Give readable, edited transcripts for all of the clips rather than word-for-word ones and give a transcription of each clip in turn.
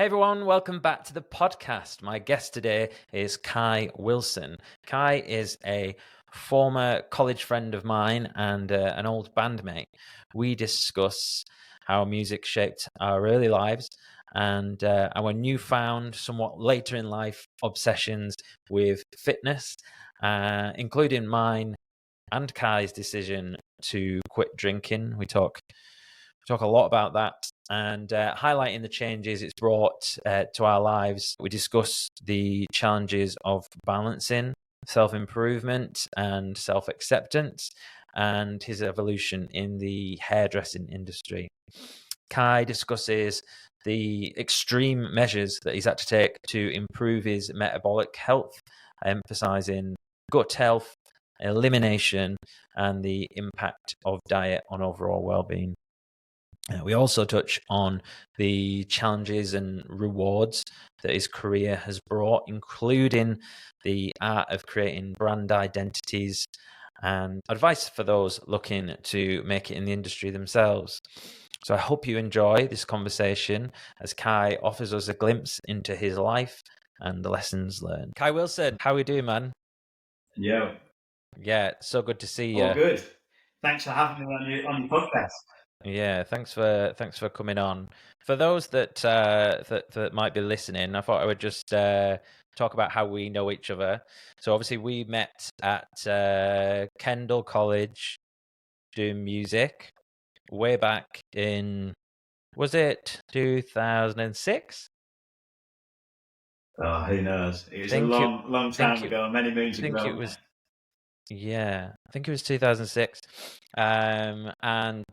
Hey everyone, welcome back to the podcast. My guest today is Kai Wilson. Kai is a former college friend of mine and an old bandmate. We discuss how music shaped our early lives and our newfound, somewhat later in life obsessions with fitness, including mine and Kai's decision to quit drinking. We talk a lot about that and highlighting the changes it's brought to our lives. We discuss the challenges of balancing self-improvement and self-acceptance and his evolution in the hairdressing industry. Kai discusses the extreme measures that he's had to take to improve his metabolic health, emphasizing gut health, elimination, and the impact of diet on overall well-being. We also touch on the challenges and rewards that his career has brought, including the art of creating brand identities and advice for those looking to make it in the industry themselves. So I hope you enjoy this conversation as Kai offers us a glimpse into his life and the lessons learned. Kai Wilson, how are we doing, man? Yeah. Yeah, so good to see you. All good. Thanks for having me on your podcast. Yeah, thanks for coming on. For those that that might be listening, I thought I would just talk about how we know each other. So obviously we met at Kendall College doing music way back in, was it 2006? Oh, who knows? It was a long time ago, many moons ago. I think it was. Yeah, I think it was 2006. And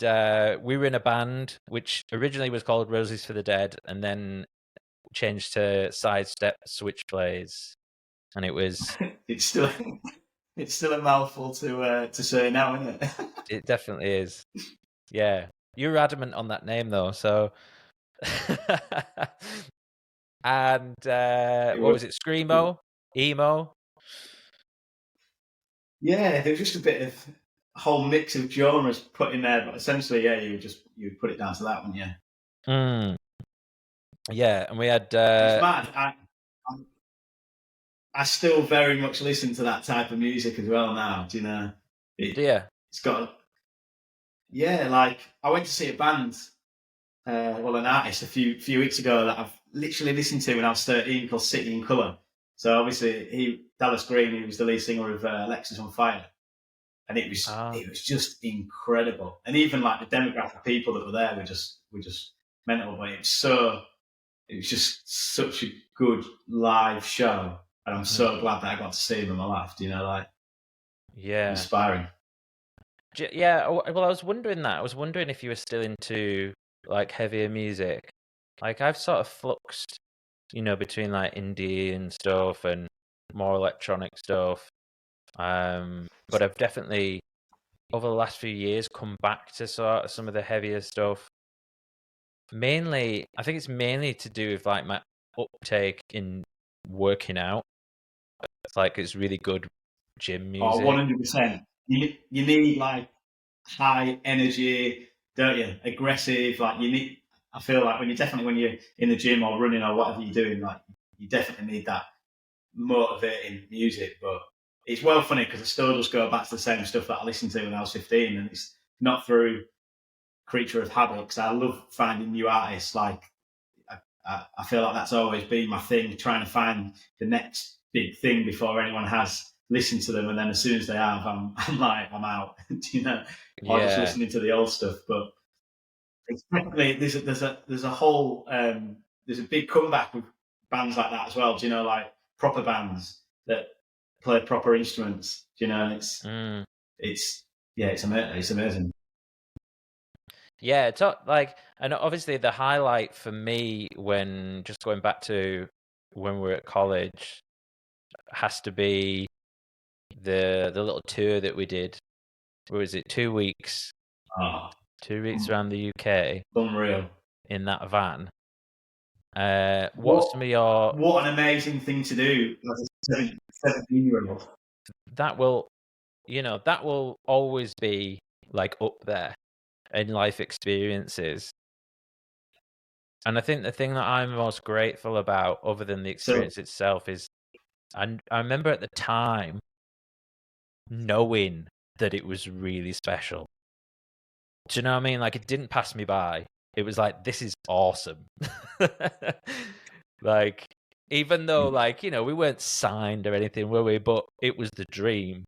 we were in a band which originally was called Roses for the Dead and then changed to Sidestep Switchblades. And it was... it's still a mouthful to say now, isn't it? It definitely is. Yeah. You were adamant on that name though, so... And what was it? Screamo? Emo? Yeah, there was just a bit of a whole mix of genres put in there, but essentially, yeah, you would put it down to that, wouldn't you? Yeah, and we had... It's mad. I still very much listen to that type of music as well now. Do you know? It's got... Yeah, like I went to see a band, an artist a few weeks ago that I've literally listened to when I was 13 called City in Colour. So obviously Dallas Green, he was the lead singer of Alexis on Fire. And it was just incredible. And even like the demographic of people that were there were just mental. But it was just such a good live show. And I'm so glad that I got to see him in my life, inspiring. Yeah, well, I was wondering that. I was wondering if you were still into like heavier music. Like I've sort of fluxed, between like indie and stuff and more electronic stuff. But I've definitely over the last few years come back to sort of some of the heavier stuff. I think it's mainly to do with like my uptake in working out. It's really good gym music. Oh, 100%. You need like high energy, don't you? Aggressive. Like I feel like when you're in the gym or running or whatever you're doing, like you definitely need that motivating music. But it's well funny because I still just go back to the same stuff that I listened to when I was 15, and it's not through creature of habit because I love finding new artists. Like I feel like that's always been my thing, trying to find the next big thing before anyone has listened to them, and then as soon as they have, I'm out. Or just listening to the old stuff. But it's definitely there's a whole there's a big comeback with bands like that as well. Like proper bands that play proper instruments. It's amazing. Yeah, it's like, and obviously the highlight for me when just going back to when we were at college has to be the little tour that we did. What was it? 2 weeks? 2 weeks around the UK. Unreal. In that van. What an amazing thing to do as a 17-year-old. That will always be like up there in life experiences. And I think the thing that I'm most grateful about, other than the So experience itself, is I remember at the time knowing that it was really special. Do you know what I mean? Like, it didn't pass me by. It was like, this is awesome. Like, even though, like, you know, we weren't signed or anything, were we? But it was the dream.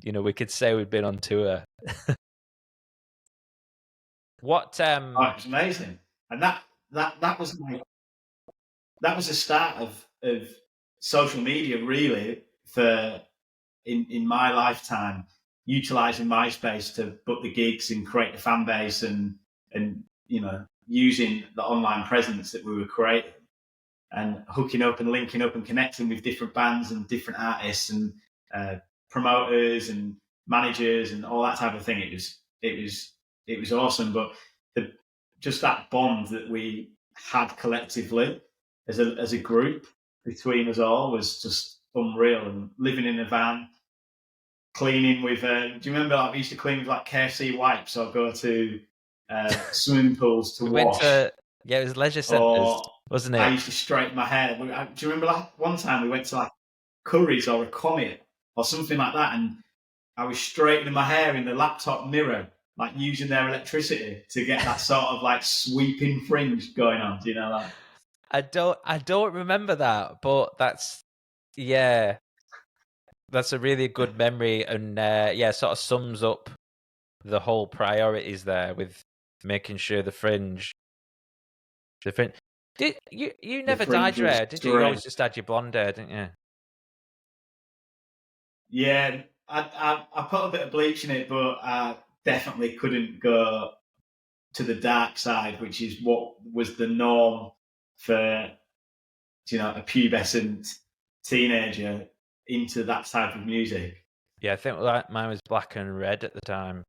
You know, we could say we'd been on tour. What oh, it was amazing, and that was like that was the start of social media really for in my lifetime, utilizing MySpace to book the gigs and create the fan base and you know using the online presence that we were creating and hooking up and linking up and connecting with different bands and different artists and promoters and managers and all that type of thing. It was awesome, but the, just that bond that we had collectively as a group between us all was just unreal. And living in a van, cleaning with. Do you remember? Like, we used to clean with like KFC wipes, or go to swimming pools to we went wash. to, yeah, it was leisure centres, Or wasn't I it? used to straighten my hair. Do you remember like one time we went to like Curry's or a Comet or something like that, and I was straightening my hair in the laptop mirror, like using their electricity to get that sort of like sweeping fringe going on. Do you know that? I don't remember that, but yeah, that's a really good memory, and yeah, sort of sums up the whole priorities there with making sure the fringe. Did you The never dyed fringe your was hair, did you? You great. always just had your blonde hair, didn't you? Yeah, I put a bit of bleach in it, but I definitely couldn't go to the dark side, which is what was the norm for a pubescent teenager into that type of music. Yeah, I think like mine was black and red at the time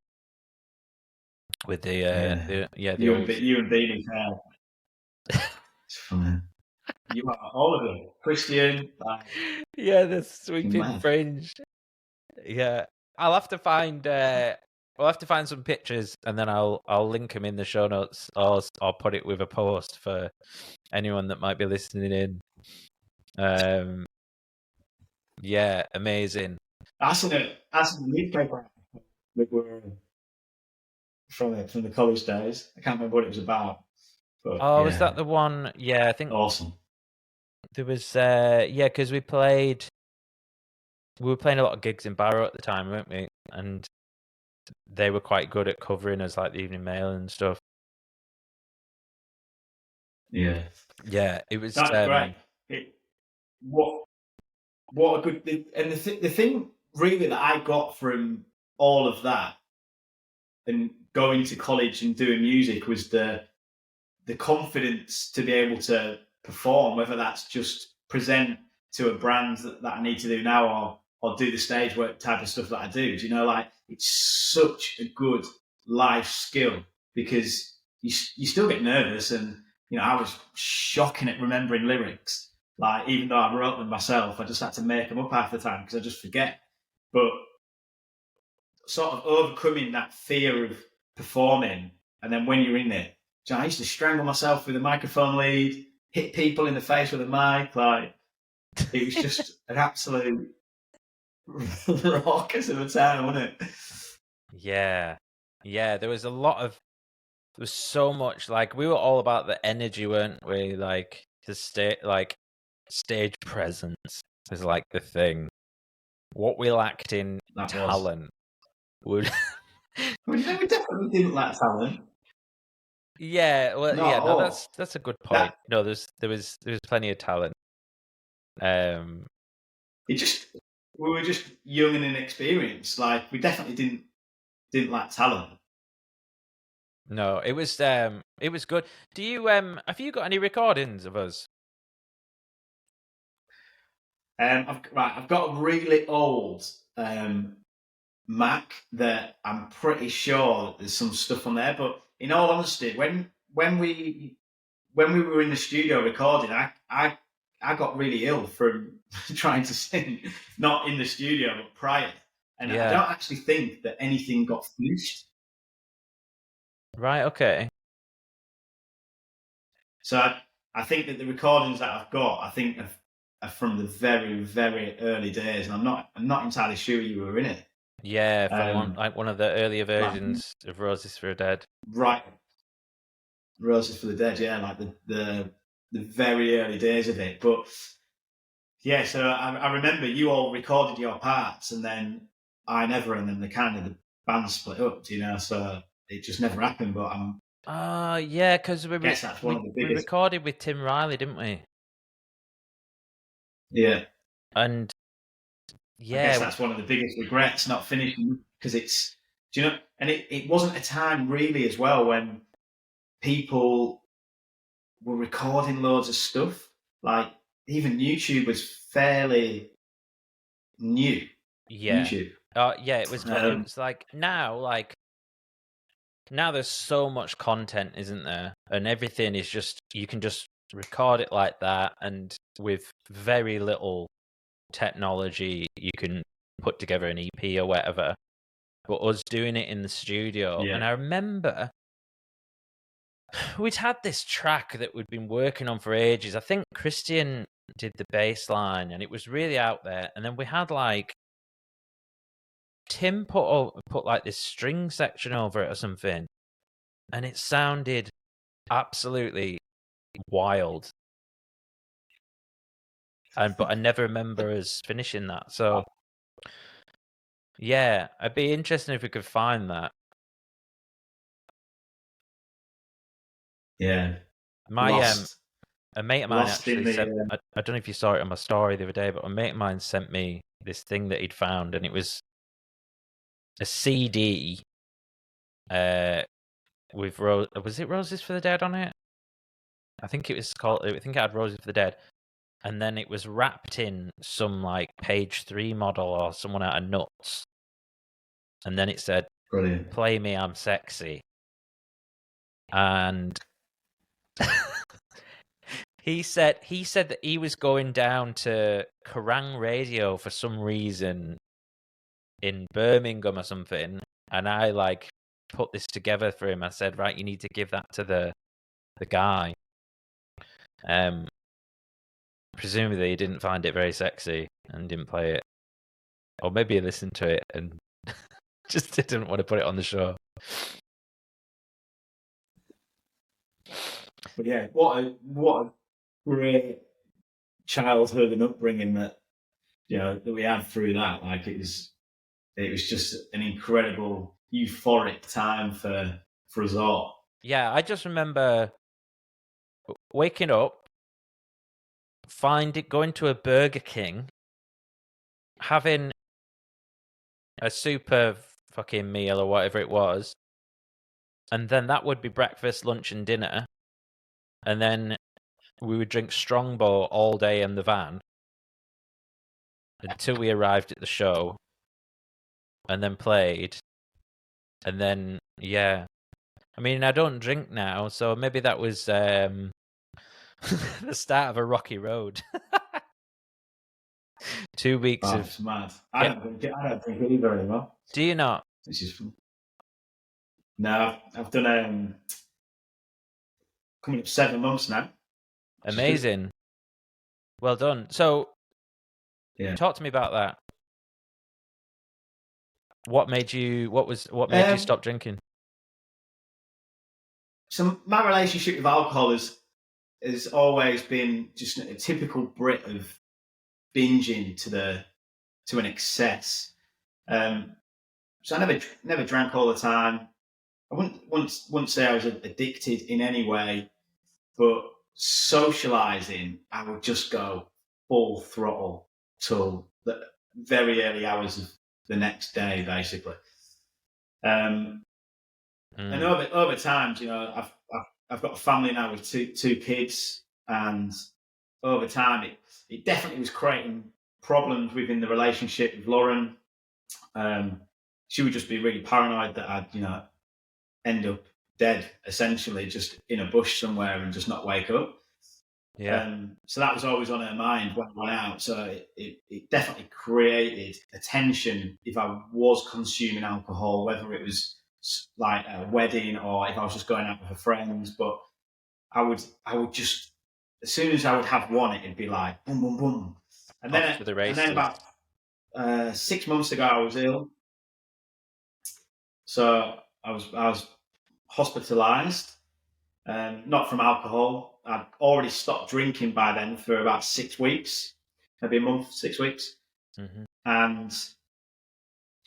with Yeah, the old. you and Beanie Fair. It's funny. You are all of them. Christian, like, Yeah, the fucking sweeping mad. fringe. Yeah, I'll have to find. We'll have to find some pictures, and then I'll link them in the show notes, or I'll put it with a post for anyone that might be listening in. Yeah, amazing. That's in the newspaper that were from the college days. I can't remember what it was about, but Oh, was yeah, that the one? Yeah, I think awesome. there was. Yeah, because we were playing a lot of gigs in Barrow at the time, weren't we? And they were quite good at covering us, like the Evening Mail and stuff. Yeah, Yeah, it was. that's great. It, what what a good and the thing really that I got from all of that and going to college and doing music was the confidence to be able to perform, whether that's just present to a brand that I need to do now or do the stage work type of stuff that I do. Do you know, like it's such a good life skill because you still get nervous and I was shocking at remembering lyrics. Like even though I wrote them myself, I just had to make them up half the time because I just forget. But sort of overcoming that fear of performing, and then when you're in it, I used to strangle myself with a microphone lead, hit people in the face with a mic. Like it was just an absolute raucous of a time, wasn't it? Yeah, yeah. There was so much. Like we were all about the energy, weren't we? Like stage presence is like the thing. What we lacked in That was. talent would. I mean, we definitely didn't lack talent. Yeah, well, Not yeah, at no, all. that's a good point. That No, there was plenty of talent. Um, it just we were just young and inexperienced. Like we definitely didn't lack talent. no, it was good. Do you have you got any recordings of us? I've got a really old Mac that I'm pretty sure there's some stuff on there. But in all honesty, when we were in the studio recording, I got really ill from trying to sing, not in the studio but prior, and I Yeah. don't actually think that anything got finished. Right, okay. So I think that the recordings that I've got, I think are from the very, very early days, and I'm not entirely sure you were in it. Yeah, from one of the earlier versions of Roses for the Dead. Right, Roses for the Dead, yeah, like the very early days of it. But yeah, so I remember you all recorded your parts, and then I never, and then the band split up, so it just never happened. But Yeah, because guess that's one of the we biggest. recorded with Tim Riley, didn't we? Yeah, and I guess yeah, that's one of the biggest regrets not finishing, because and it wasn't a time really as well when people were recording loads of stuff. Like even YouTube was fairly new. yeah, YouTube. yeah. It was like now there's so much content, isn't there? And everything is just, you can just record it like that, and with very little technology, you can put together an EP or whatever. But us doing it in the studio, Yeah. and I remember we'd had this track that we'd been working on for ages. I think Christian did the bass line, and it was really out there. And then we had like Tim put like this string section over it or something, and it sounded absolutely wild. But I never remember us finishing that. So yeah, it'd be interesting if we could find that. Yeah. My a mate of mine Lost in actually the. sent. I don't know if you saw it on my story the other day, but a mate of mine sent me this thing that he'd found, and it was a CD. With was it Roses for the Dead on it? I think it was called. I think it had Roses for the Dead, and then it was wrapped in some like Page 3 model or someone out of Nuts, and then it said, Brilliant. "Play me, I'm sexy," and he said that he was going down to Kerrang Radio for some reason in Birmingham or something, and I like put this together for him. I said, right, you need to give that to the guy. Presumably he didn't find it very sexy and didn't play it, or maybe he listened to it and just didn't want to put it on the show. But yeah, what a great childhood and upbringing that that we had through that. Like it was just an incredible euphoric time for us all. Yeah, I just remember waking up, going to a Burger King, having a super fucking meal or whatever it was, and then that would be breakfast, lunch, and dinner, and then we would drink Strongbow all day in the van until we arrived at the show, and then played, and then yeah. I mean, I don't drink now, so maybe that was the start of a rocky road. 2 weeks of. It's mad. I don't think either anymore. Do you not? It's just fun. No, I've done coming up 7 months now. Amazing. Well done. So, yeah, talk to me about that. What made you? What made you stop drinking? So my relationship with alcohol has always been just a typical Brit of binging to an excess. So I never drank all the time. I wouldn't say I was addicted in any way, but socializing, I would just go full throttle till the very early hours of the next day, basically. And over time, I've got a family now with two kids, and over time, it definitely was creating problems within the relationship with Lauren. She would just be really paranoid that I'd, end up dead, essentially, just in a bush somewhere and just not wake up. Yeah. So that was always on her mind when I went out. So it definitely created a tension if I was consuming alcohol, whether it was like a wedding or if I was just going out with her friends. But I would just, as soon as I would have one, it'd be like boom, boom, boom. And Off to the races. about 6 months ago, I was ill. So I was hospitalised, not from alcohol. I'd already stopped drinking by then for about 6 weeks, maybe a month, 6 weeks. Mm-hmm. And do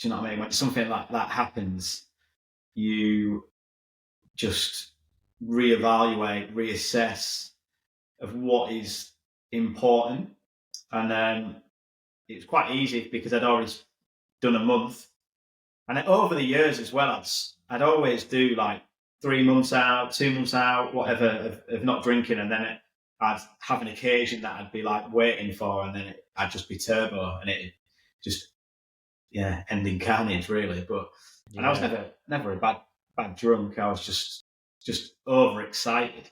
you know what I mean? When something like that happens, you just reevaluate, reassess of what is important. And it's quite easy because I'd already done a month. And over the years as well, I'd always do like 3 months out, 2 months out, whatever, of not drinking. And then I'd have an occasion that I'd be like waiting for, and then I'd just be turbo, and it just, ending carnage really. But and I was never a bad drunk. I was just overexcited.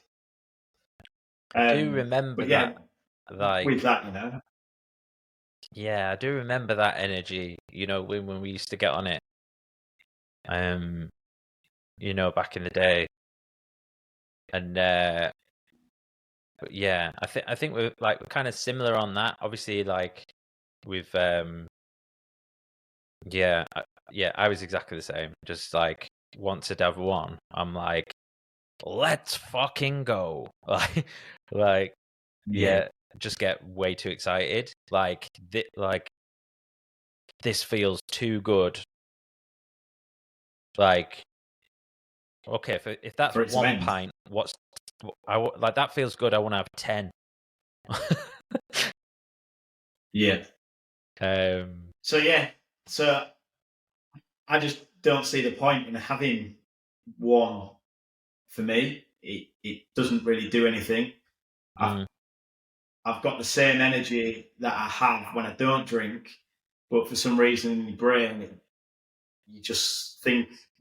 I do remember that. Like, with that, you know. Yeah, I do remember that energy, when we used to get on it. Back in the day. And but yeah, I think we're kind of similar on that. Obviously, like with I was exactly the same. Just like once I'd have one, I'm like, let's fucking go. Like just get way too excited. Like this feels too good. Like, okay, if that's one pint, that feels good. I want to have 10. Yeah. So I just don't see the point in having one. For me, it doesn't really do anything. I've got the same energy that I have when I don't drink, but for some reason in your brain,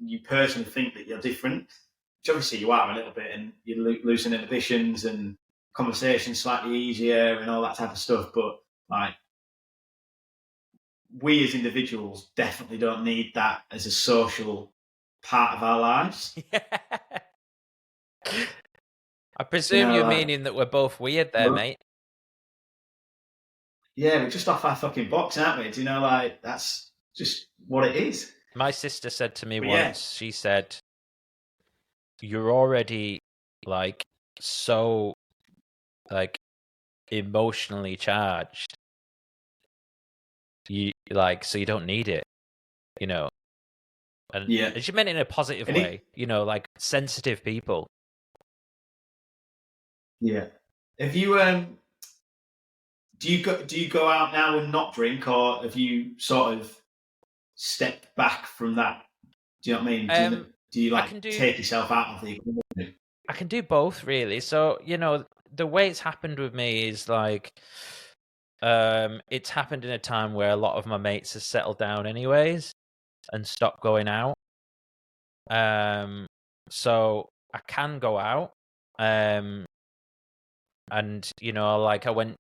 you personally think that you're different, which obviously you are a little bit, and you're losing inhibitions and conversation slightly easier and all that type of stuff. But like, we as individuals definitely don't need that as a social part of our lives. I presume you're meaning that we're both weird there, mate. Yeah, we're just off our fucking box, aren't we? Do you know, like, that's just what it is. My sister said to me once, she said, you're already, like, so, like, emotionally charged. So you don't need it, And she meant it in a positive way, like sensitive people. Yeah. Have you do you go out now and not drink, or have you sort of stepped back from that? Do you know what I mean? Do you like take yourself out of the equation? I can do both, really. So, the way it's happened with me is like, it's happened in a time where a lot of my mates have settled down anyways and stopped going out. So I can go out. And like I went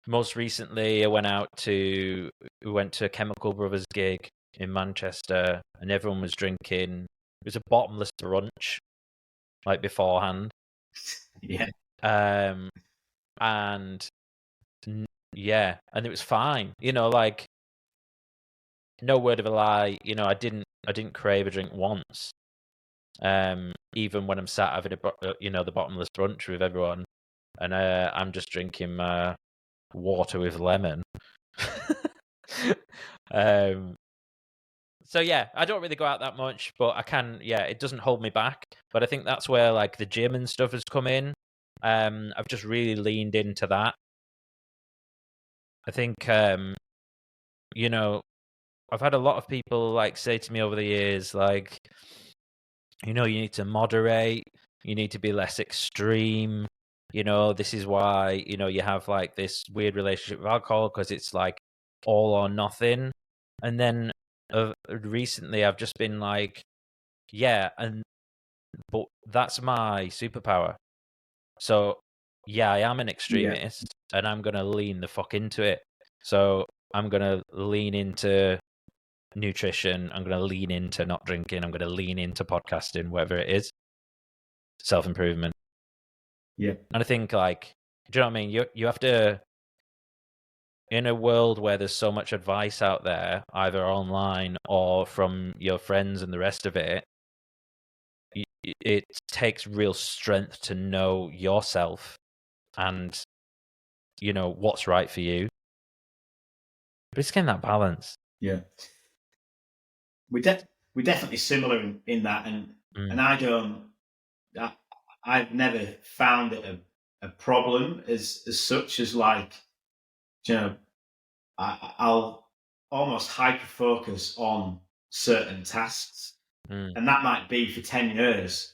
most recently, we went to a Chemical Brothers gig in Manchester, and everyone was drinking. It was a bottomless brunch, like beforehand. Yeah. And it was fine. Like, no word of a lie. I didn't crave a drink once. Even when I'm sat having the bottomless brunch with everyone, and I'm just drinking water with lemon. So yeah, I don't really go out that much, but I can. Yeah, it doesn't hold me back. But I think that's where like the gym and stuff has come in. I've just really leaned into that. I think I've had a lot of people like say to me over the years, like, you need to moderate, you need to be less extreme. This is why you have like this weird relationship with alcohol, because it's like all or nothing. And then recently I've just been like, but that's my superpower. So I am an extremist, and I'm gonna lean the fuck into it. So I'm gonna lean into nutrition. I'm gonna lean into not drinking. I'm gonna lean into podcasting, whatever it is. self-improvement. Yeah. And I think, like, do you know what I mean? You have to, in a world where there's so much advice out there, either online or from your friends and the rest of it, it takes real strength to know yourself and, you know, what's right for you. But it's getting that balance. Yeah. We're definitely similar in that, and I've never found it a problem as such as, like, you know, I'll almost hyper focus on certain tasks, and that might be for 10 years,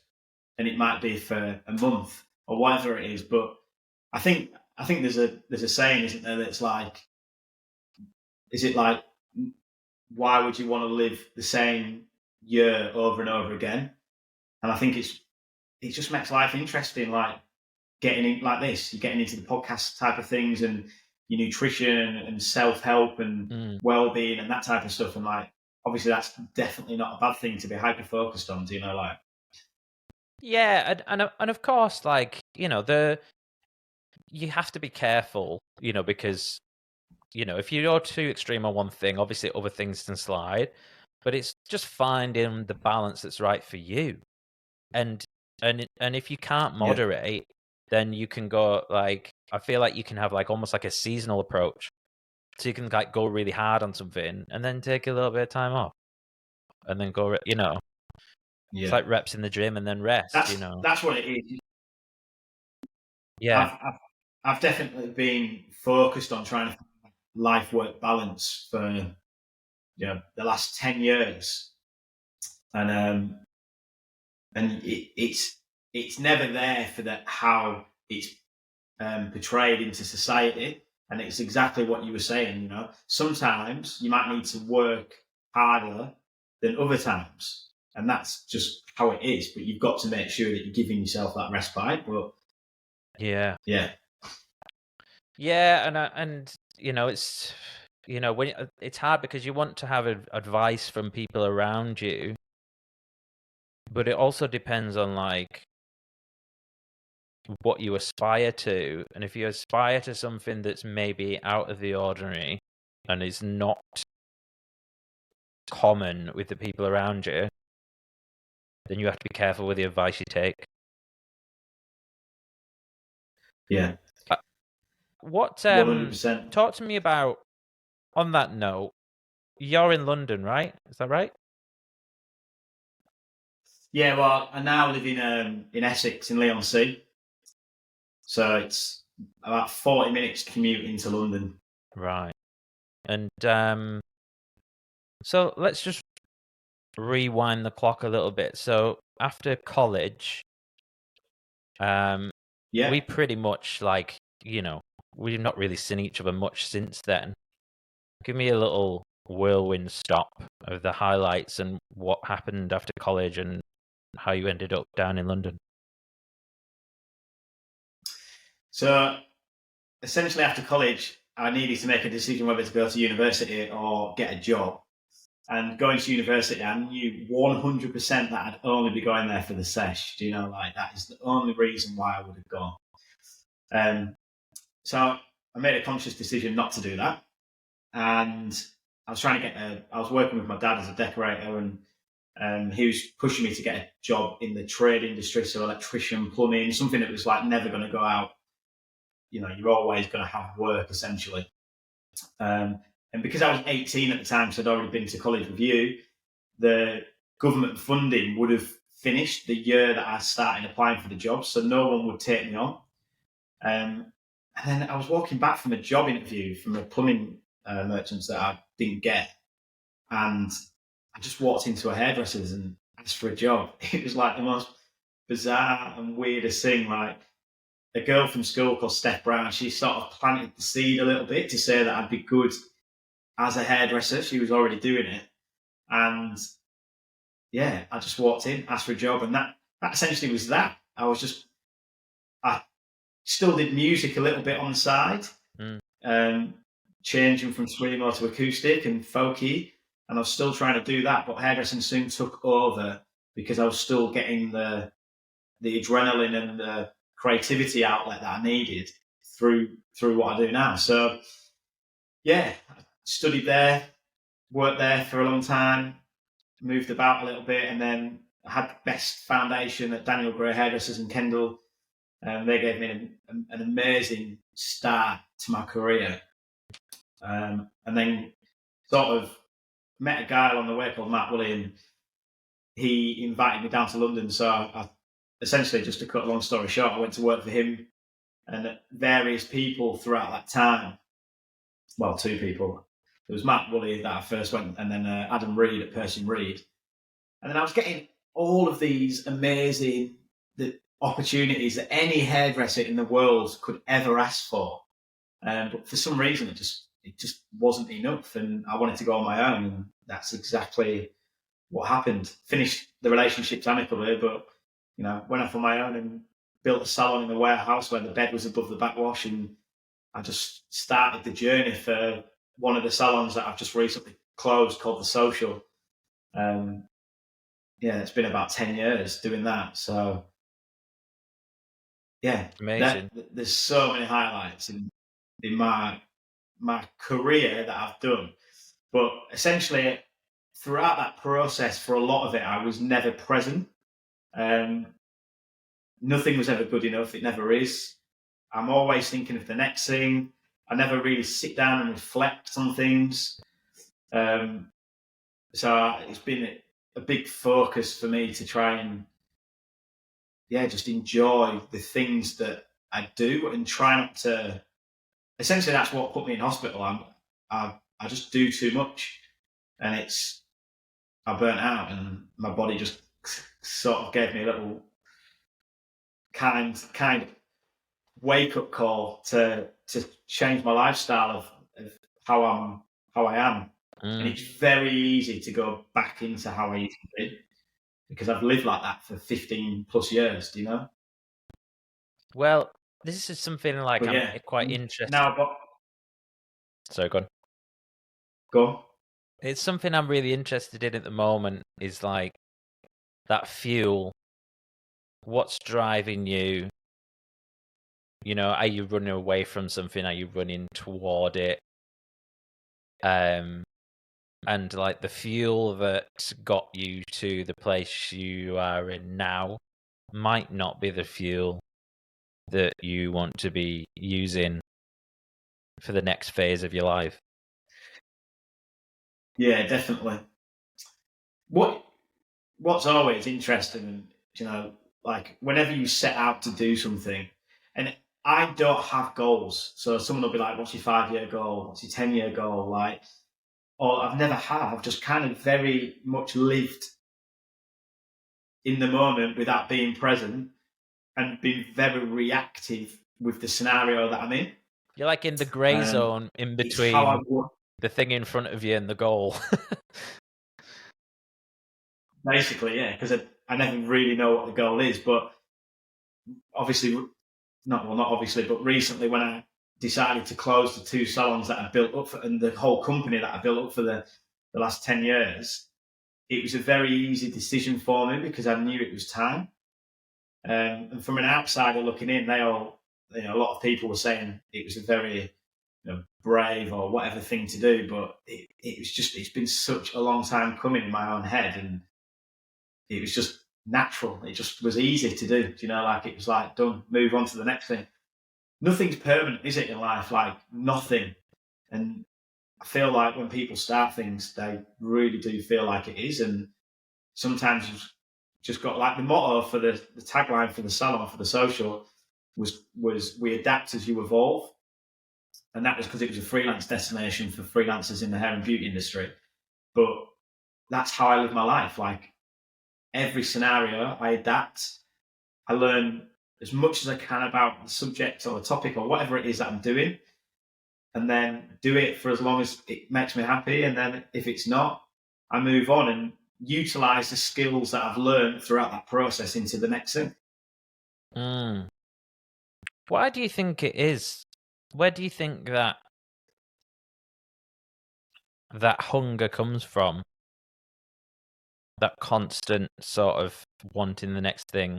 and it might be for a month or whatever it is. But I think there's a saying, isn't there? That's like, is it like, why would you want to live the same year over and over again? And I think it just makes life interesting, like getting in like this, you're getting into the podcast type of things and your nutrition and self-help and well-being and that type of stuff. And, like, obviously that's definitely not a bad thing to be hyper-focused on, do you know, like. Yeah, and of course, like, you know, you have to be careful, you know, because, you know, if you're too extreme on one thing, obviously other things can slide, but it's just finding the balance that's right for you. And if you can't moderate, then you can go, like, I feel like you can have, like, almost like a seasonal approach. So you can, like, go really hard on something and then take a little bit of time off and then go, you know, it's like reps in the gym and then rest, you know. That's what it is. Yeah. I've definitely been focused on trying to find life-work balance for, you know, the last 10 years. And it's never there for that, how it's portrayed into society. And it's exactly what you were saying, you know. Sometimes you might need to work harder than other times, and that's just how it is. But you've got to make sure that you're giving yourself that respite. But yeah, and you know, it's, you know, when it's hard because you want to have advice from people around you, but it also depends on, like, what you aspire to. And if you aspire to something that's maybe out of the ordinary and is not common with the people around you, then you have to be careful with the advice you take. Yeah. What 100%. Talk to me about, on that note, you're in London, right? Is that right? Yeah, well, I now live in Essex, in Leigh-on-Sea. So it's about 40 minutes commute into London. Right. And so let's just rewind the clock a little bit. So after college, we pretty much, like, you know, we've not really seen each other much since then. Give me a little whirlwind stop of the highlights and what happened after college and how you ended up down in London. So essentially after college, I needed to make a decision whether to go to university or get a job. And going to university, I knew 100% that I'd only be going there for the sesh. Do you know, like, that is the only reason why I would have gone. So I made a conscious decision not to do that. And I was trying to I was working with my dad as a decorator, and he was pushing me to get a job in the trade industry, so electrician, plumbing, something that was, like, never going to go out. You know, you're always going to have work, essentially. And because I was 18 at the time, so I'd already been to college with you, the government funding would have finished the year that I started applying for the job, so no one would take me on. And then I was walking back from a job interview from a plumbing merchant that I didn't get, and I just walked into a hairdresser's and asked for a job. It was like the most bizarre and weirdest thing. Like, a girl from school called Steph Brown, she sort of planted the seed a little bit to say that I'd be good as a hairdresser. She was already doing it. And yeah, I just walked in, asked for a job, and that essentially was that. I still did music a little bit on the side, changing from screamo to acoustic and folky, and I was still trying to do that, but hairdressing soon took over because I was still getting the the adrenaline and the creativity outlet that I needed through what I do now. So yeah, I studied there, worked there for a long time, moved about a little bit, and then I had the best foundation at Daniel Gray Hairdressers in Kendal. They gave me an amazing start to my career. And then sort of met a guy along the way called Matt Woolley, and he invited me down to London. So I essentially, just to cut a long story short, I went to work for him and various people throughout that time. Well, two people. There was Matt Woolley that I first went, and then Adam Reed at Percy Reed. And then I was getting all of these amazing opportunities that any hairdresser in the world could ever ask for. But for some reason, it just wasn't enough, and I wanted to go on my own, and that's exactly what happened. Finished the relationships amicably, but went off on my own and built a salon in the warehouse where the bed was above the backwash, and I just started the journey for one of the salons that I've just recently closed called The Social. It's been about 10 years doing that. So yeah, amazing. There's so many highlights in my career that I've done, but essentially throughout that process, for a lot of it, I was never present. Nothing was ever good enough. It never is. I'm always thinking of the next thing. I never really sit down and reflect on things. So it's been a big focus for me to try and just enjoy the things that I do and try not to. Essentially, that's what put me in hospital. I just do too much, and I burnt out, and my body just sort of gave me a little kind of wake up call to change my lifestyle of how I am. And it's very easy to go back into how I used to be because I've lived like that for 15 plus years. Do you know? Well, this is something like I'm quite interested. Now, So go on. Go on. It's something I'm really interested in at the moment. Is like that fuel. What's driving you? Are you running away from something? Are you running toward it? And like the fuel that got you to the place you are in now might not be the fuel that you want to be using for the next phase of your life. Yeah, definitely. What's always interesting, like whenever you set out to do something, and I don't have goals. So someone will be like, what's your 5-year goal? What's your 10-year goal? Like, or I've never had. I've just kind of very much lived in the moment without being present and been very reactive with the scenario that I'm in. You're like in the grey zone in between the thing in front of you and the goal. Basically, yeah, because I never really know what the goal is. But obviously, not obviously, but recently when I decided to close the 2 salons that I built up and the whole company that I built up for the last 10 years, it was a very easy decision for me because I knew it was time. And from an outsider looking in, a lot of people were saying it was a very brave or whatever thing to do, but it's been such a long time coming in my own head, and it was just natural. It just was easy to do. Like it was like done, move on to the next thing. Nothing's permanent, is it, in life? Like nothing. And I feel like when people start things, they really do feel like it is. And sometimes you've just got like the motto for the tagline for the salon, for the social was we adapt as you evolve. And that was because it was a freelance destination for freelancers in the hair and beauty industry. But that's how I live my life. Like every scenario, I adapt. I learn as much as I can about the subject or the topic or whatever it is that I'm doing, and then do it for as long as it makes me happy. And then if it's not, I move on and utilize the skills that I've learned throughout that process into the next thing. Why do you think it is? Where do you think that hunger comes from? That constant sort of wanting the next thing.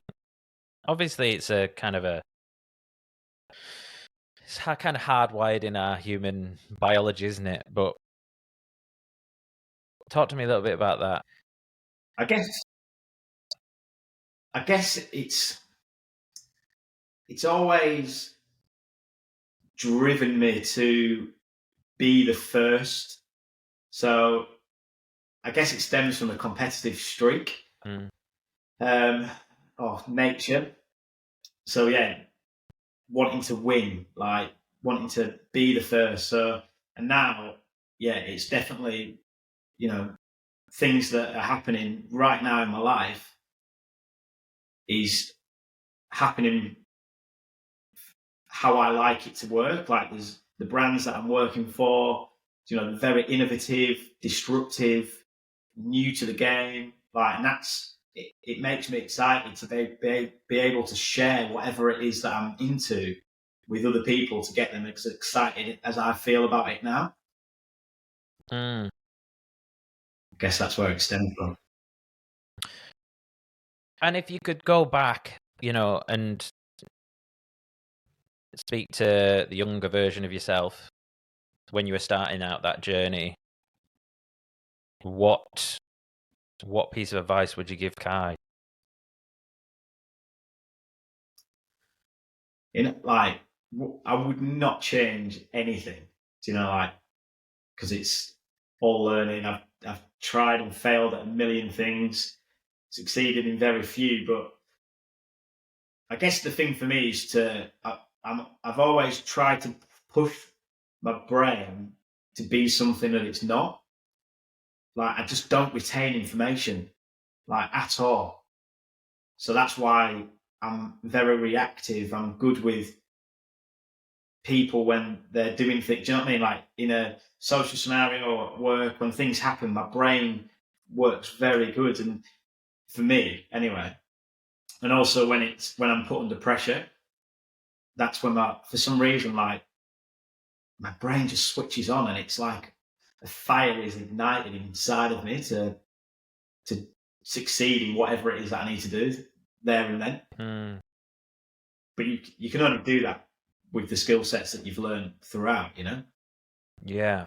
Obviously, it's a kind of it's kind of hardwired in our human biology, isn't it? But talk to me a little bit about that. I guess it's always driven me to be the first. So I guess it stems from a competitive streak of nature. So yeah, wanting to win, like wanting to be the first. So and now, yeah, it's definitely, you know, things that are happening right now in my life is happening how I like it to work. Like there's the brands that I'm working for, you know, very innovative, disruptive, new to the game. Like, and that's it makes me excited to be able to share whatever it is that I'm into with other people to get them as excited as I feel about it now. I guess that's where it stems from. And if you could go back, you know, and speak to the younger version of yourself when you were starting out that journey, what piece of advice would you give Kai? Like, I would not change anything. Do you know, like, because it's all learning. I've tried and failed at a million things, succeeded in very few. But I guess the thing for me is I've always tried to push my brain to be something that it's not. Like, I just don't retain information, like, at all. So that's why I'm very reactive. I'm good with people when they're doing things. Do you know what I mean? Like in a social scenario or at work, when things happen, my brain works very good. And for me, anyway. And also when I'm put under pressure, that's when for some reason, like my brain just switches on, and it's like a fire is ignited inside of me to succeed in whatever it is that I need to do there and then. But you can only do that with the skill sets that you've learned throughout, you know? Yeah.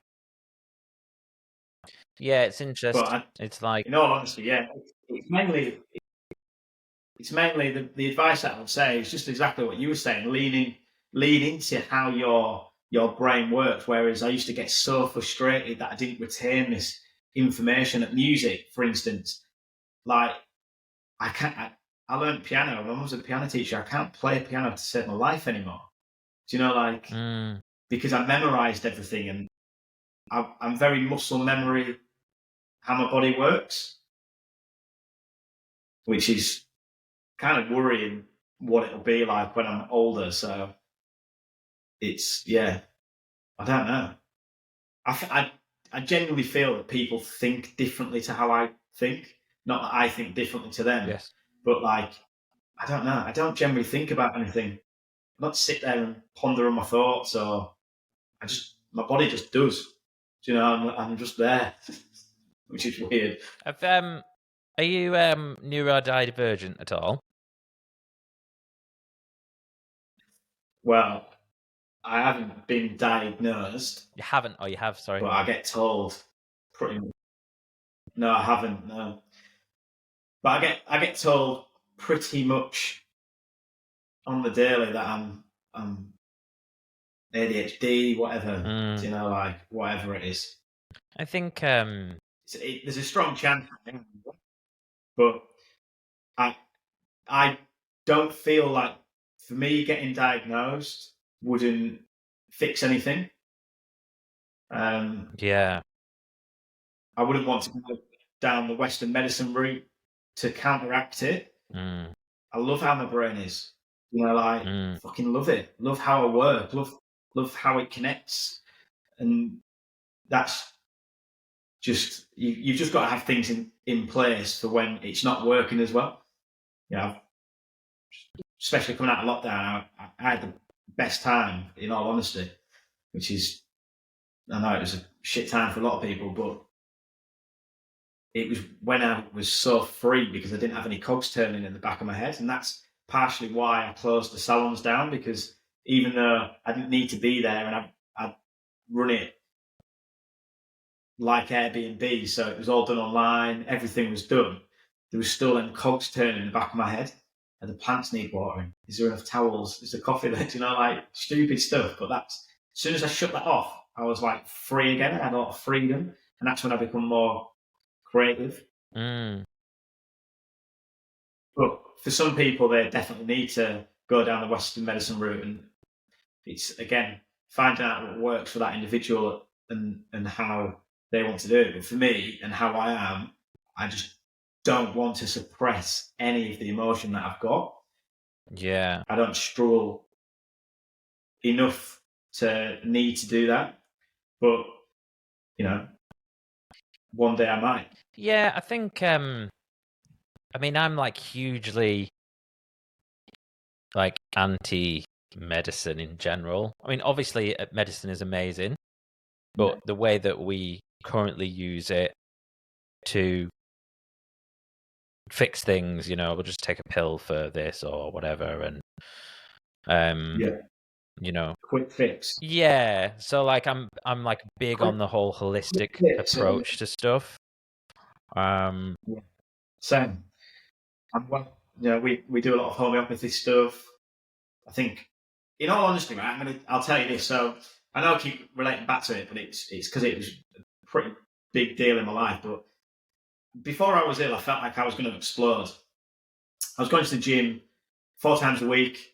Yeah, it's interesting. It's like, in all honesty, yeah, it's mainly the advice that I would say is just exactly what you were saying, lean into how your brain works. Whereas I used to get so frustrated that I didn't retain this information at music, for instance. Like I learned piano. My mum's a piano teacher. I can't play piano to save my life anymore. Do you know, like because I memorized everything, and I'm very muscle memory how my body works, which is kind of worrying what it'll be like when I'm older. So it's, yeah, I don't know. I genuinely feel that people think differently to how I think. Not that I think differently to them, yes. but like, I don't know. I don't generally think about anything. I don't sit there and ponder on my thoughts, or my body just does. Do you know, I'm just there, which is weird. Are you neurodivergent at all? Well, I haven't been diagnosed. You haven't, or you have? Sorry. But I get told pretty much. No, I haven't. No, but I get told pretty much on the daily that I'm ADHD, whatever. You know, like whatever it is. I think there's a strong chance, but I don't feel like for me getting diagnosed wouldn't fix anything. Yeah. I wouldn't want to go down the Western medicine route to counteract it. I love how my brain is. You know, like fucking love it. Love how I work. Love how it connects. And that's just you've just got to have things in place for when it's not working as well. You know, especially coming out of lockdown, I had the best time, in all honesty, which is, I know it was a shit time for a lot of people, but it was when I was so free because I didn't have any cogs turning in the back of my head. And that's partially why I closed the salons down, because even though I didn't need to be there and I'd run it like Airbnb, so it was all done online, everything was done, there was still them cogs turning in the back of my head. And the plants need watering. Is there enough towels? Is the coffee there? You know, like stupid stuff. But that's, as soon as I shut that off, I was like free again. I had a lot of freedom. And that's when I become more creative. Mm. But for some people, they definitely need to go down the Western medicine route. And it's, again, finding out what works for that individual and how they want to do it. But for me and how I am, I just don't want to suppress any of the emotion that I've got. Yeah. I don't struggle enough to need to do that. But, you know, one day I might. Yeah, I think, I mean, I'm like hugely like anti-medicine in general. I mean, obviously medicine is amazing, but the way that we currently use it to fix things, you know, we'll just take a pill for this or whatever, and you know, quick fix. Yeah, so like I'm like big on the whole holistic approach to stuff. Same. And you know, we do a lot of homeopathy stuff. I think, in all honesty, right, I'll tell you this. So I know I keep relating back to it, but it's because it was a pretty big deal in my life. But before I was ill, I felt like I was going to explode. I was going to the gym 4 times a week,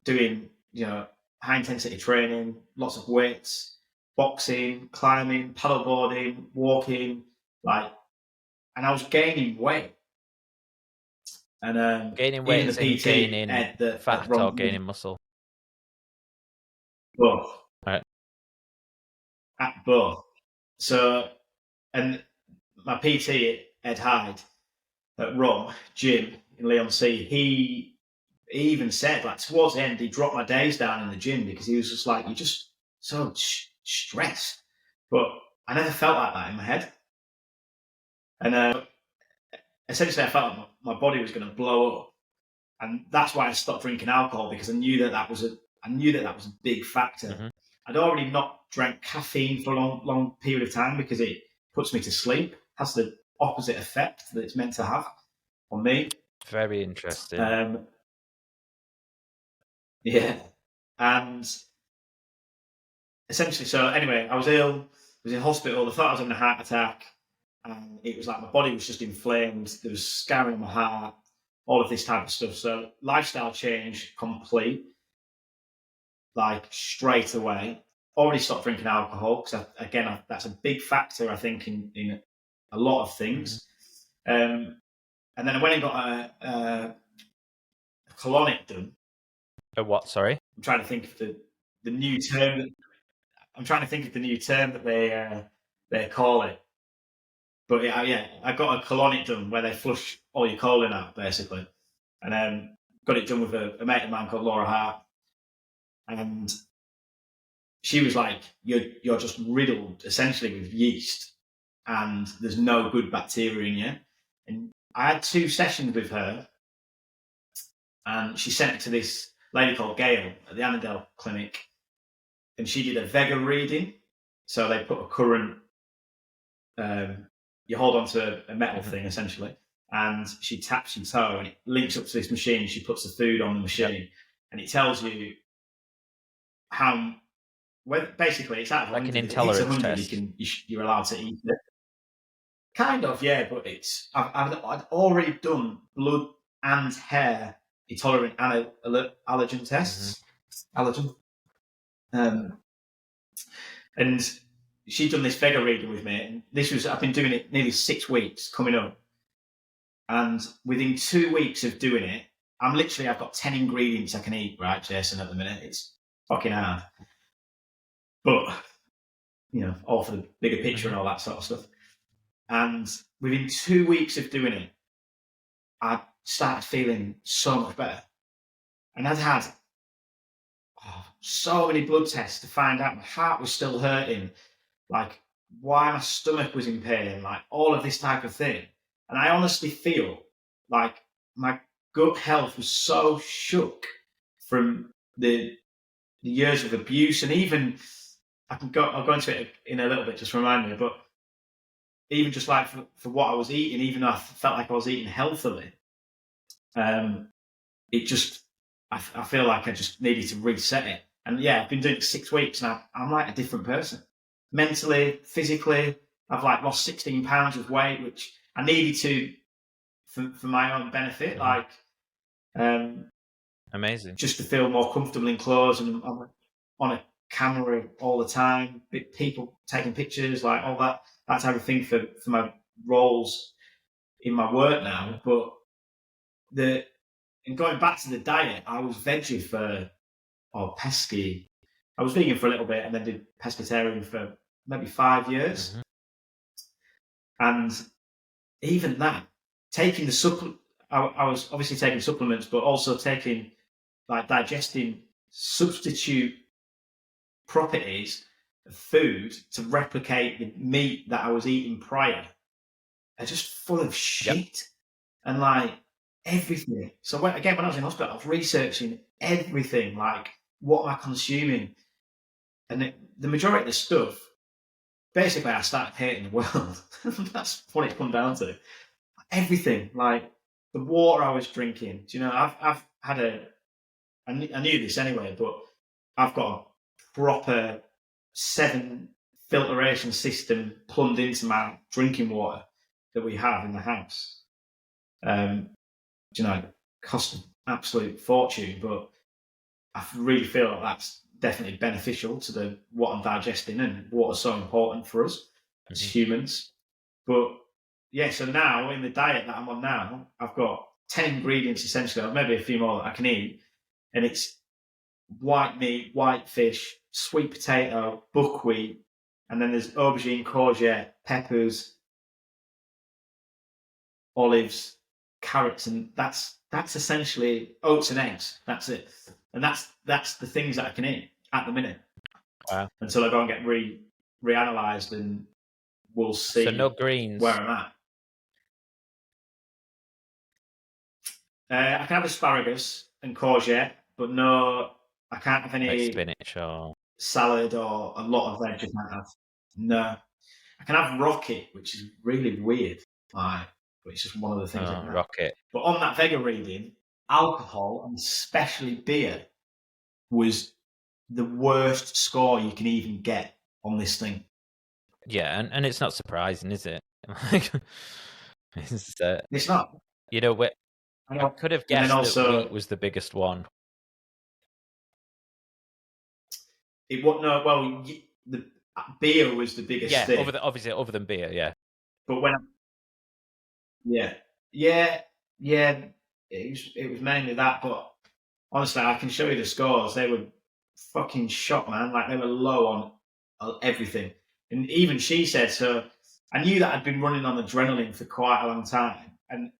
doing, you know, high intensity training, lots of weights, boxing, climbing, paddleboarding, walking, like, and I was gaining weight. And gaining weight even the PT, gaining Ed, fat or gaining muscle? Both. Right. At both. So, and my PT, Ed Hyde, at Rum Gym in Leon C, he even said, like, towards the end, he dropped my days down in the gym because he was just like, you're just so stressed. But I never felt like that in my head. And essentially, I felt like my body was going to blow up. And that's why I stopped drinking alcohol, because I knew that was a big factor. Mm-hmm. I'd already not drank caffeine for a long period of time because it puts me to sleep. It has the opposite effect that it's meant to have on me. Very interesting. Yeah. And essentially, so anyway, I was ill, I was in hospital, they thought I was having a heart attack, and it was like my body was just inflamed, there was scarring in my heart, all of this type of stuff. So lifestyle change complete, like straight away. Already stopped drinking alcohol, because again, that's a big factor, I think, in a lot of things. And then I went and got a colonic done. A what? Sorry, I'm trying to think of the new term. I'm trying to think of the new term that they call it. But yeah, I got a colonic done where they flush all your colon out, basically. And got it done with a mate of mine called Laura Hart. And she was like, you're just riddled essentially with yeast, and there's no good bacteria in you. And I had 2 sessions with her, and she sent me to this lady called Gail at the Annandale Clinic, and she did a Vega reading. So they put a current, you hold onto a metal thing essentially, and she taps your toe and it links up to this machine. She puts the food on the machine, and it tells you how. Well, basically, it's out of like 100. an intolerance 100, test. you're allowed to eat it. Kind of, yeah, but I'd already done blood and hair intolerant allergen tests. Allergen. And she'd done this Vega reading with me, and I've been doing it nearly 6 weeks coming up. And within 2 weeks of doing it, I've got 10 ingredients I can eat, right, Jason, at the minute. It's fucking hard. But, you know, all for the bigger picture and all that sort of stuff. And within 2 weeks of doing it, I started feeling so much better. And I'd had so many blood tests to find out my heart was still hurting, like why my stomach was in pain, like all of this type of thing. And I honestly feel like my gut health was so shook from the years of abuse, and even I'll go into it in a little bit, just remind me, but even just like for what I was eating, even though I felt like I was eating healthily, it just, I feel like I just needed to reset it. And yeah, I've been doing it 6 weeks and I'm like a different person. Mentally, physically, I've like lost 16 pounds of weight, which I needed to for my own benefit. Like, amazing. Just to feel more comfortable in clothes, and I'm on a camera all the time, people taking pictures, like all that type of thing for my roles in my work now. But and going back to the diet, I was veggie pesky. I was vegan for a little bit and then did pescatarian for maybe 5 years. And even that, taking the supplement, I was obviously taking supplements, but also taking, like, digesting substitute properties of food to replicate the meat that I was eating prior, are just full of shit. Yep. And like everything. So when I was in hospital, I was researching everything, like what am I consuming? And the majority of the stuff, basically I started hating the world. That's what it come down to. Everything, like the water I was drinking. Do you know, I've had I knew this anyway, but I've got a proper 7 filtration system plumbed into my drinking water that we have in the house. You know, it cost an absolute fortune, but I really feel like that's definitely beneficial to what I'm digesting, and water's so important for us as humans. But yeah, so now in the diet that I'm on now, I've got 10 ingredients essentially, maybe a few more that I can eat, and it's white meat, white fish, sweet potato, buckwheat, and then there's aubergine, courgette, peppers, olives, carrots, and that's essentially oats and eggs. That's it, and that's the things that I can eat at the minute. Wow. Until I go and get reanalyzed, and we'll see. So no greens. Where I'm at. I can have asparagus and courgette, but no, I can't have any like spinach or salad or a lot of veg. I can't have. No, I can have rocket, which is really weird. But it's just one of the things. Rocket. But on that vega reading, alcohol, and especially beer, was the worst score you can even get on this thing. Yeah, and it's not surprising, is it? It's not. You know, I could have guessed that wheat was the biggest one. It was no. Well, the beer was the biggest thing. Obviously, other than beer, yeah. But when, yeah, it was mainly that. But honestly, I can show you the scores. They were fucking shot, man. Like, they were low on everything. And even she said, so I knew that I'd been running on adrenaline for quite a long time, and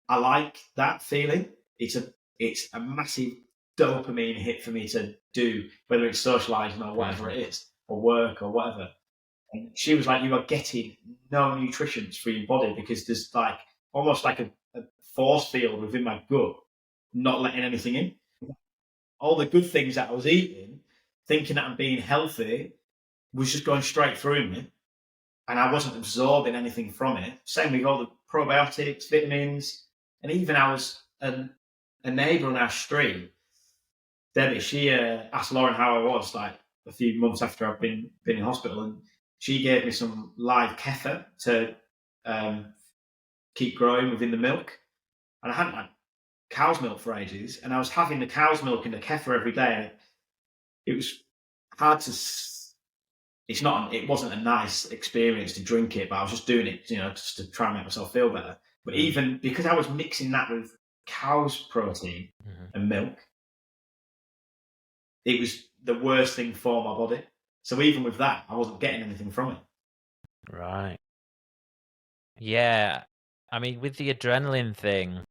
I like that feeling. It's a massive dopamine hit for me to do, whether it's socializing or whatever it is, or work or whatever. And she was like, you are getting no nutrition for your body, because there's like almost like a force field within my gut, not letting anything in. All the good things that I was eating, thinking that I'm being healthy, was just going straight through me, and I wasn't absorbing anything from it. Same with all the probiotics, vitamins, and even I was a neighbour on our street, Debbie, she asked Lauren how I was, like a few months after I've been in hospital, and she gave me some live kefir to keep growing within the milk. And I hadn't had cow's milk for ages, and I was having the cow's milk and the kefir every day. It was hard to. It wasn't a nice experience to drink it, but I was just doing it, just to try and make myself feel better. But even because I was mixing that with cow's protein and milk, it was the worst thing for my body. So even with that, I wasn't getting anything from it. Right. Yeah. I mean, with the adrenaline thing,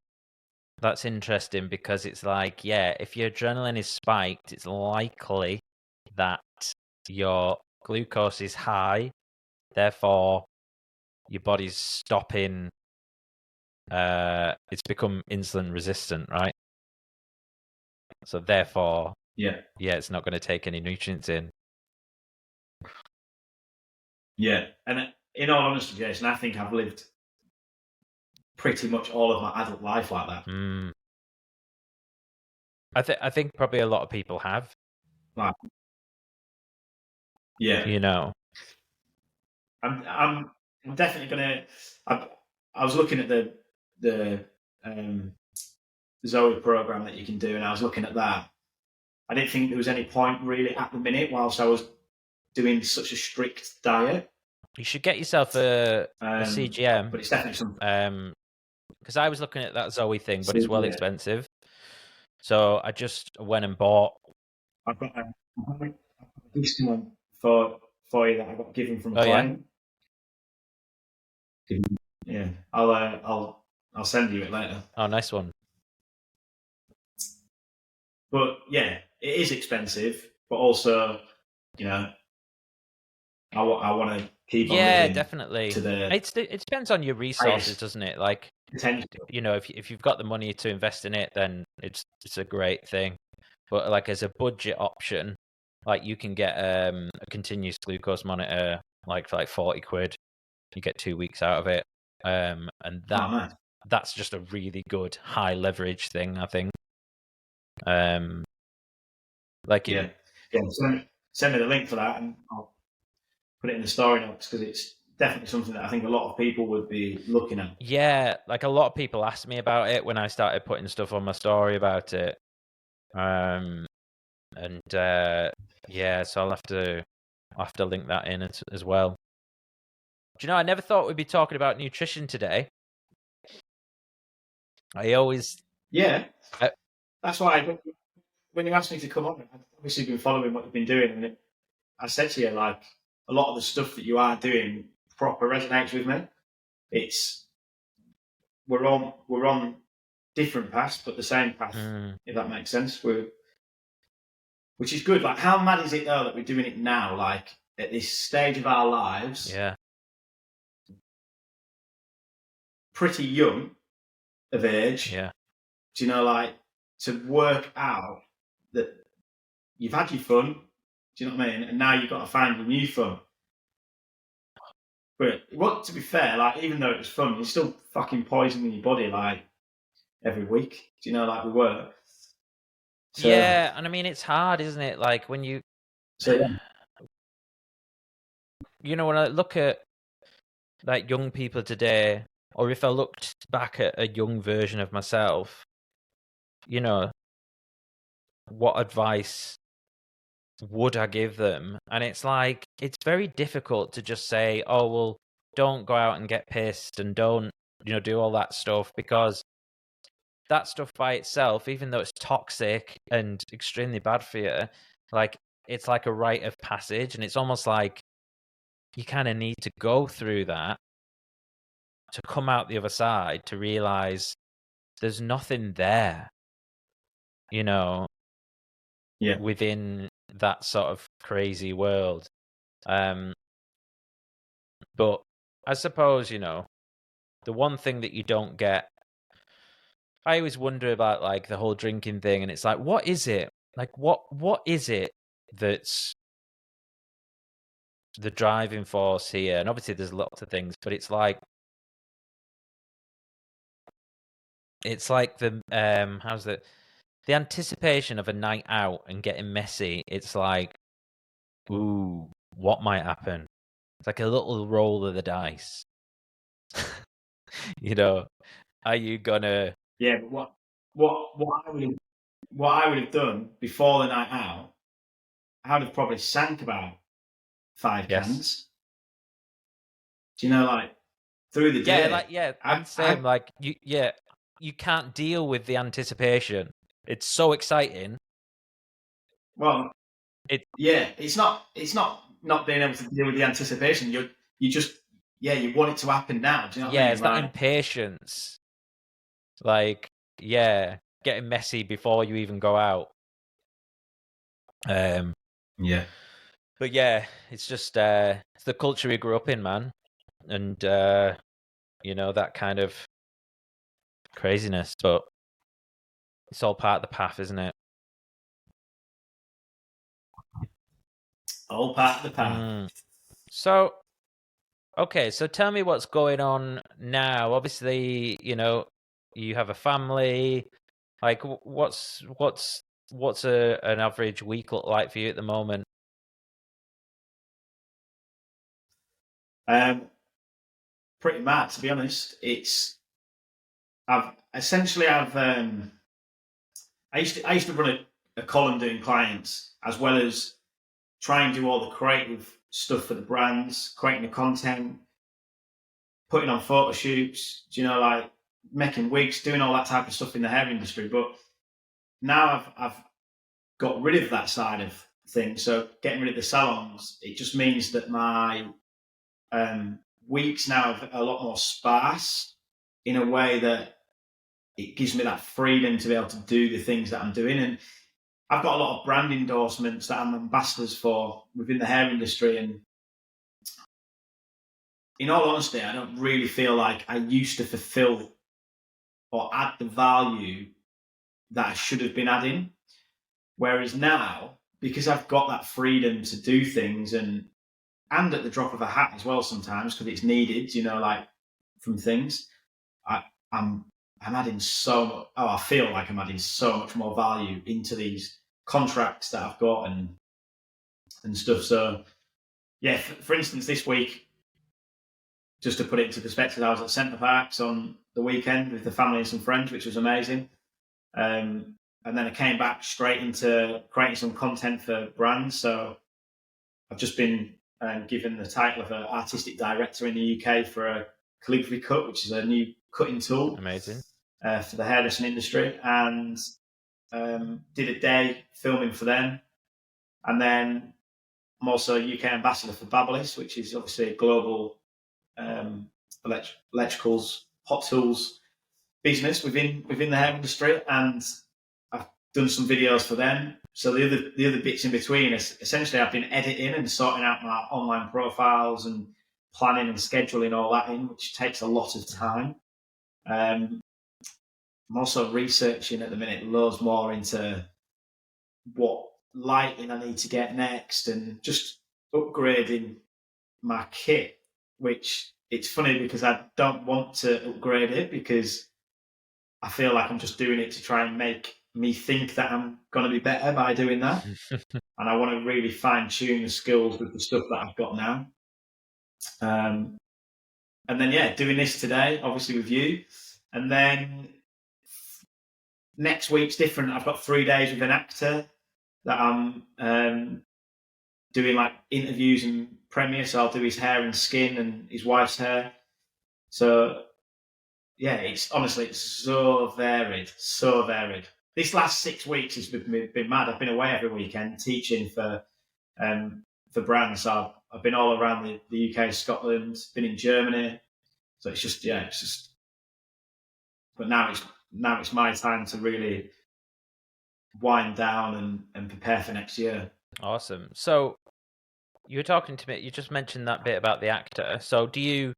that's interesting, because it's like, yeah, if your adrenaline is spiked, it's likely that your glucose is high. Therefore, your body's stopping it's become insulin resistant, right? So therefore, Yeah. it's not going to take any nutrients in. Yeah. And in all honesty, Jason, I think I've lived pretty much all of my adult life like that. I think probably a lot of people have. Like, yeah. You know. I'm definitely gonna. I was looking at the Zoe program that you can do, and I was looking at that. I didn't think there was any point really at the minute whilst I was doing such a strict diet. You should get yourself a CGM. But it's definitely something. Because I was looking at that Zoe thing, but it's well expensive. So I just went and bought. I've got a discount for you that I got given from a client. Yeah, I'll send you it later. Oh, nice one. But yeah, it is expensive, but also, you know, I want to keep on living definitely. To the it depends on your resources, doesn't it? Like, potential. You know, if you've got the money to invest in it, then it's a great thing. But like as a budget option, like you can get a continuous glucose monitor like for like 40 quid. You get 2 weeks out of it. And that's just a really good high leverage thing, I think. Like send me the link for that, and I'll put it in the story notes because it's definitely something that I think a lot of people would be looking at. Yeah, like a lot of people asked me about it when I started putting stuff on my story about it. So I'll have to link that in as well. Do you know, I never thought we'd be talking about nutrition today. I always... Yeah. That's why when you asked me to come on, I've obviously been following what you've been doing, and I said to you, like, a lot of the stuff that you are doing proper resonates with me. We're on different paths, but the same path, if that makes sense. Which is good. Like, how mad is it though that we're doing it now? Like at this stage of our lives, pretty young of age. Yeah. Do you know, like, to work out that you've had your fun. Do you know what I mean? And now you've got to find your new fun. But to be fair, like, even though it was fun, you're still fucking poisoning your body like every week. Do you know, like we were. So, yeah, and I mean it's hard, isn't it? Like when you, you know, when I look at like young people today, or if I looked back at a young version of myself, you know, what advice would I give them? And it's like, it's very difficult to just say, oh, well, don't go out and get pissed and don't, you know, do all that stuff, because that stuff by itself, even though it's toxic and extremely bad for you, like, it's like a rite of passage. And it's almost like you kind of need to go through that to come out the other side to realize there's nothing there, you know, within that sort of crazy world. But I suppose, you know, the one thing that you don't get, I always wonder about like the whole drinking thing, and it's like, what is it? Like, what is it that's the driving force here? And obviously there's lots of things, but it's like the how's the anticipation of a night out and getting messy. It's like, ooh, what might happen? It's like a little roll of the dice. You know, are you gonna? Yeah, but what I would have done before the night out, I would have probably sank about 5 cans. Do you know, like through the day? I'm saying like you can't deal with the anticipation. It's so exciting. Well, it's not being able to deal with the anticipation. You just you want it to happen now. Do you know what I mean? It's that impatience. Like, getting messy before you even go out. But it's just it's the culture we grew up in, man. And you know, that kind of Craziness, but it's all part of the path, isn't it? All part of the path. So, okay, so tell me what's going on now. Obviously, you have a family. Like, what's an average week look like for you at the moment? Pretty mad, to be honest. I used to run a column doing clients, as well as try and do all the creative stuff for the brands, creating the content, putting on photo shoots, like making wigs, doing all that type of stuff in the hair industry. But now I've got rid of that side of things. So getting rid of the salons, it just means that my weeks now are a lot more sparse, in a way that it gives me that freedom to be able to do the things that I'm doing. And I've got a lot of brand endorsements that I'm ambassadors for within the hair industry. And in all honesty, I don't really feel like I used to fulfill or add the value that I should have been adding. Whereas now, because I've got that freedom to do things, and at the drop of a hat as well sometimes, because it's needed, like from things, I'm adding so much. Oh, I feel like I'm adding so much more value into these contracts that I've got and stuff. So, yeah, for instance, this week, just to put it into perspective, I was at Centre Parks on the weekend with the family and some friends, which was amazing. And then I came back straight into creating some content for brands. So I've just been given the title of an artistic director in the UK for a calligraphy cut, which is a new cutting tool. Amazing. For the hairdressing industry, and did a day filming for them. And then I'm also UK ambassador for Babyliss, which is obviously a global electricals, hot tools business within the hair industry, and I've done some videos for them. So the other bits in between is essentially I've been editing and sorting out my online profiles and planning and scheduling all that in, which takes a lot of time. I'm also researching at the minute loads more into what lighting I need to get next, and just upgrading my kit, which it's funny because I don't want to upgrade it, because I feel like I'm just doing it to try and make me think that I'm going to be better by doing that. And I want to really fine tune the skills with the stuff that I've got now. And then, yeah, doing this today, obviously with you. And then next week's different. I've got 3 days with an actor that I'm doing like interviews and premiere. So I'll do his hair and skin and his wife's hair. So yeah, it's so varied, so varied. This last 6 weeks has been mad. I've been away every weekend teaching for brands. So I've been all around the UK, Scotland, been in Germany. So it's just. But now it's my time to really wind down and prepare for next year. Awesome. So you were talking to me. You just mentioned that bit about the actor. So do you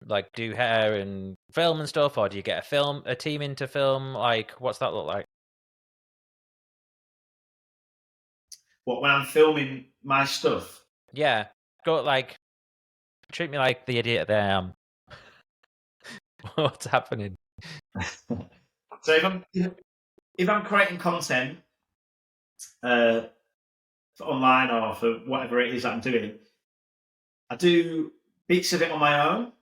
like do hair and film and stuff, or do you get a team into film? Like, what's that look like? What, when I'm filming my stuff? Yeah, treat me like the idiot that I am. What's happening? So if I'm creating content for online or for whatever it is that I'm doing, I do bits of it on my own.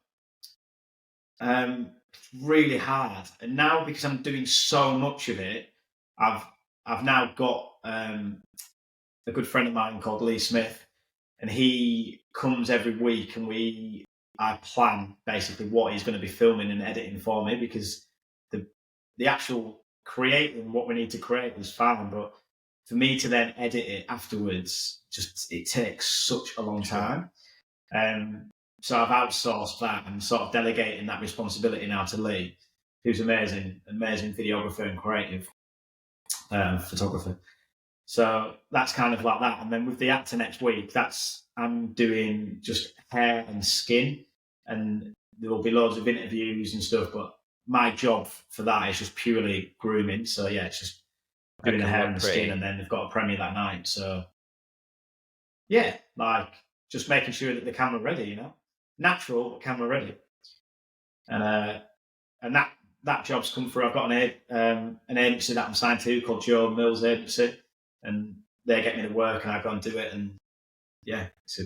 Really hard, and now because I'm doing so much of it, I've now got a good friend of mine called Lee Smith, and he comes every week, and I plan basically what he's going to be filming and editing for me, because the actual creating what we need to create is fine, but for me to then edit it afterwards, it takes such a long time. So I've outsourced that and sort of delegating that responsibility now to Lee, who's amazing videographer and creative photographer. So that's kind of like that. And then with the actor next week, I'm doing just hair and skin. And there will be loads of interviews and stuff, but my job for that is just purely grooming. So yeah, it's just doing the hair and the skin, and then they've got a premiere that night. So yeah, like just making sure that the camera ready, you know, natural but camera ready, and that job's come through. I've got an agency that I'm signed to called Joe Mills Agency, and they get me to work, and I go and do it, and yeah, it's a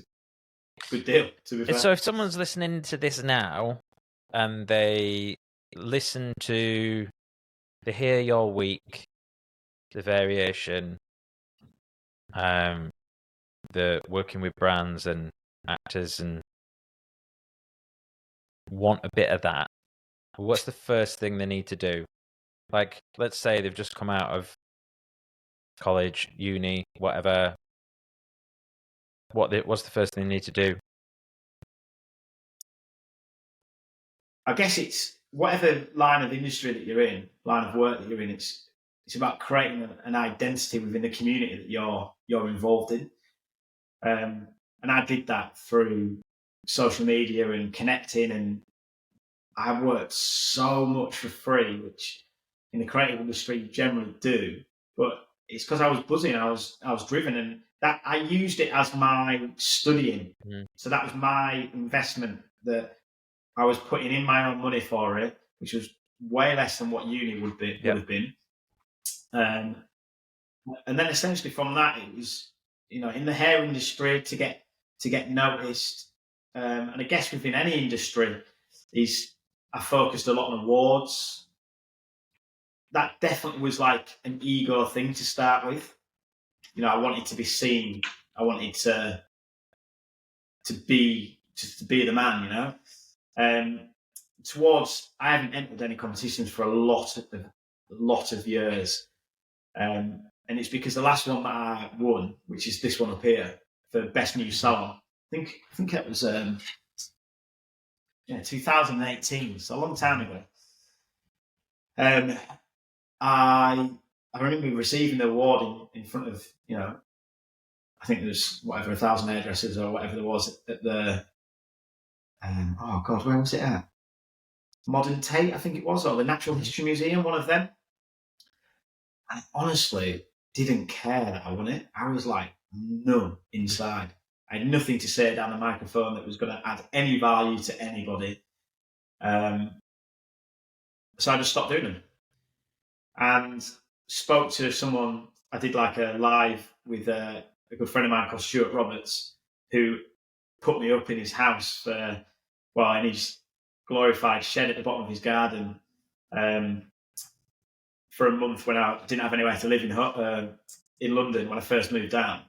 good deal, to be fair. So if someone's listening to this now and they hear your week, the variation, the working with brands and actors, and want a bit of that, what's the first thing they need to do? Like, let's say they've just come out of college, uni, whatever. What's the first thing they need to do? I guess it's whatever line of industry that you're in, line of work that you're in. It's about creating an identity within the community that you're involved in. And I did that through social media and connecting, and I worked so much for free, which in the creative industry you generally do. But it's because I was buzzing, I was driven, and that I used it as my studying. So that was my investment, that I was putting in my own money for it, which was way less than what uni would have been. And then essentially from that, it was, you know, in the hair industry to get noticed. And I guess within any industry, I focused a lot on awards. That definitely was like an ego thing to start with. You know, I wanted to be seen. I wanted to be the man, you know. I haven't entered any competitions for a lot of years. And it's because the last one that I won, which is this one up here, for Best New Salon, I think it was 2018, so a long time ago. I remember receiving the award in front of, you know, I think there was 1,000 hairdressers or whatever there was at the oh god, where was it at? Modern Tate, I think it was, or the Natural History Museum, one of them. I honestly didn't care that I won it. I was like numb inside. I had nothing to say down the microphone that was going to add any value to anybody. So I just stopped doing them. And spoke to someone. I did like a live with a good friend of mine called Stuart Roberts, who put me up in his house in his glorified shed at the bottom of his garden for a month when I didn't have anywhere to live in London when I first moved down.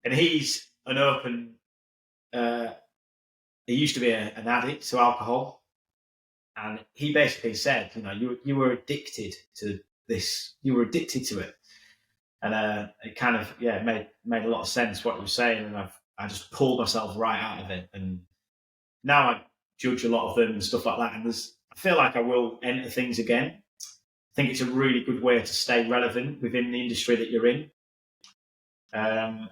And he's an open. He used to be an addict to alcohol, and he basically said, you know, you were addicted to this. You were addicted to it, and it kind of made a lot of sense what he was saying, and I just pulled myself right out of it, and now I judge a lot of them and stuff like that. And I feel like I will enter things again. I think it's a really good way to stay relevant within the industry that you're in. I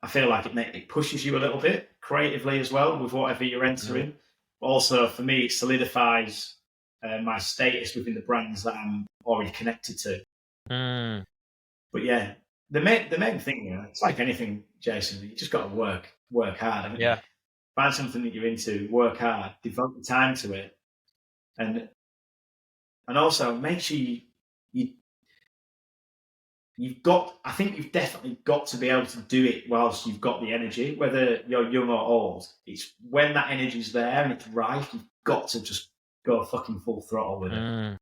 feel like it pushes you a little bit creatively as well with whatever you're entering. But also for me, it solidifies my status within the brands that I'm already connected to. But yeah, the main thing, you know, it's like anything, Jason. You just got to work hard. Haven't you? Find something that you're into, work hard, devote the time to it, and also make sure I think you've definitely got to be able to do it whilst you've got the energy, whether you're young or old. It's when that energy's there and it's right, you've got to just go fucking full throttle with it.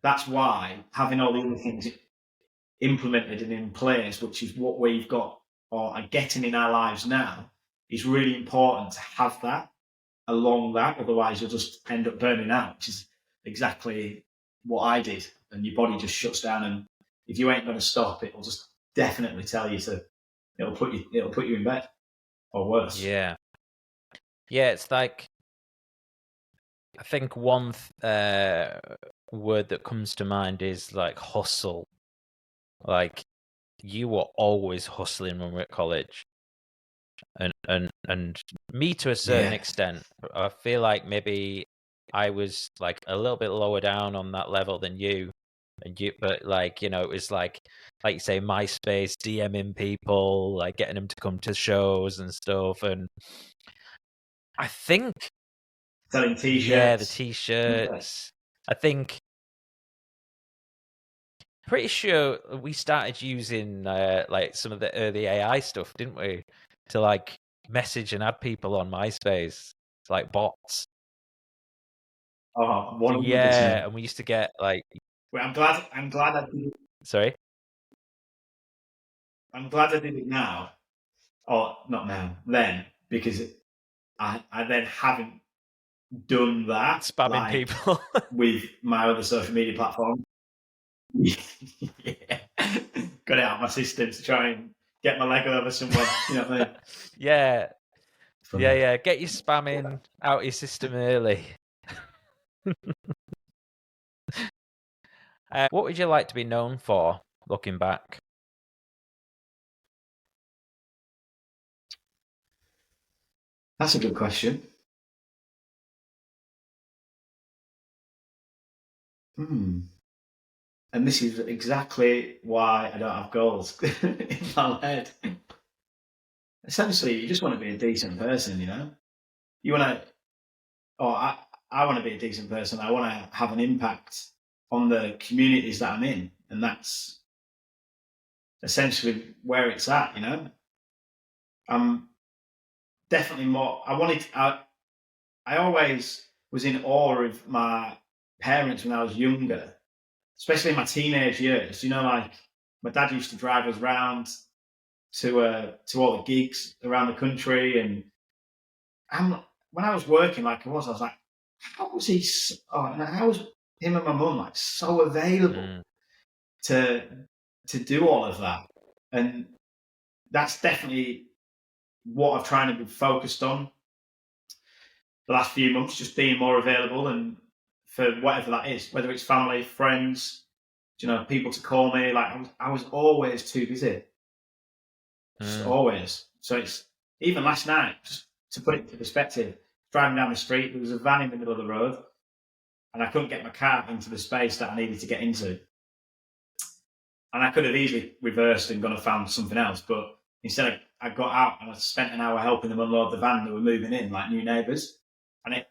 That's why having all the other things implemented and in place, which is what we've got or are getting in our lives now, is really important to have that along that. Otherwise, you'll just end up burning out, which is exactly what I did. And your body just shuts down. And if you ain't going to stop, it will just definitely tell you to. It'll put you in bed or worse. Yeah. It's like, I think one word that comes to mind is like hustle. Like, you were always hustling when we were at college, and and me to a certain extent. I feel like maybe I was like a little bit lower down on that level than you, but like, you know, it was like you say, MySpace, DMing people, like getting them to come to shows and stuff. And I think selling t-shirts. Yeah, the t-shirts. I think pretty sure we started using like some of the early AI stuff, didn't we? To like message and add people on MySpace, like bots. Oh, 100%. Yeah, and we used to get like. Well, I'm glad I did it. Sorry? I'm glad I did it now. Or not now, then, because I then haven't done that. Spamming like, people. with my other social media platform. Yeah. Got it out of my system to try and get my leg over somewhere. You know what I mean? Yeah. Funny. Yeah. Get your spamming out of your system early. What would you like to be known for, looking back? That's a good question. And this is exactly why I don't have goals in my head. Essentially, you just want to be a decent person, you know? You want to, or I want to be a decent person. I want to have an impact on the communities that I'm in. And that's essentially where it's at, you know? I'm definitely more, I always was in awe of my parents when I was younger, especially in my teenage years. You know, like my dad used to drive us around to all the gigs around the country, and when I was working like I was like, how was he? How was him and my mum like so available to do all of that? And that's definitely what I've tried to be focused on the last few months, just being more available and for whatever that is, whether it's family, friends, you know, people to call me. Like I was always too busy, just always. So it's even last night, just to put it into perspective, driving down the street, there was a van in the middle of the road, and I couldn't get my car into the space that I needed to get into. And I could have easily reversed and gone and found something else, but instead I got out and I spent an hour helping them unload the van that were moving in, like new neighbours. And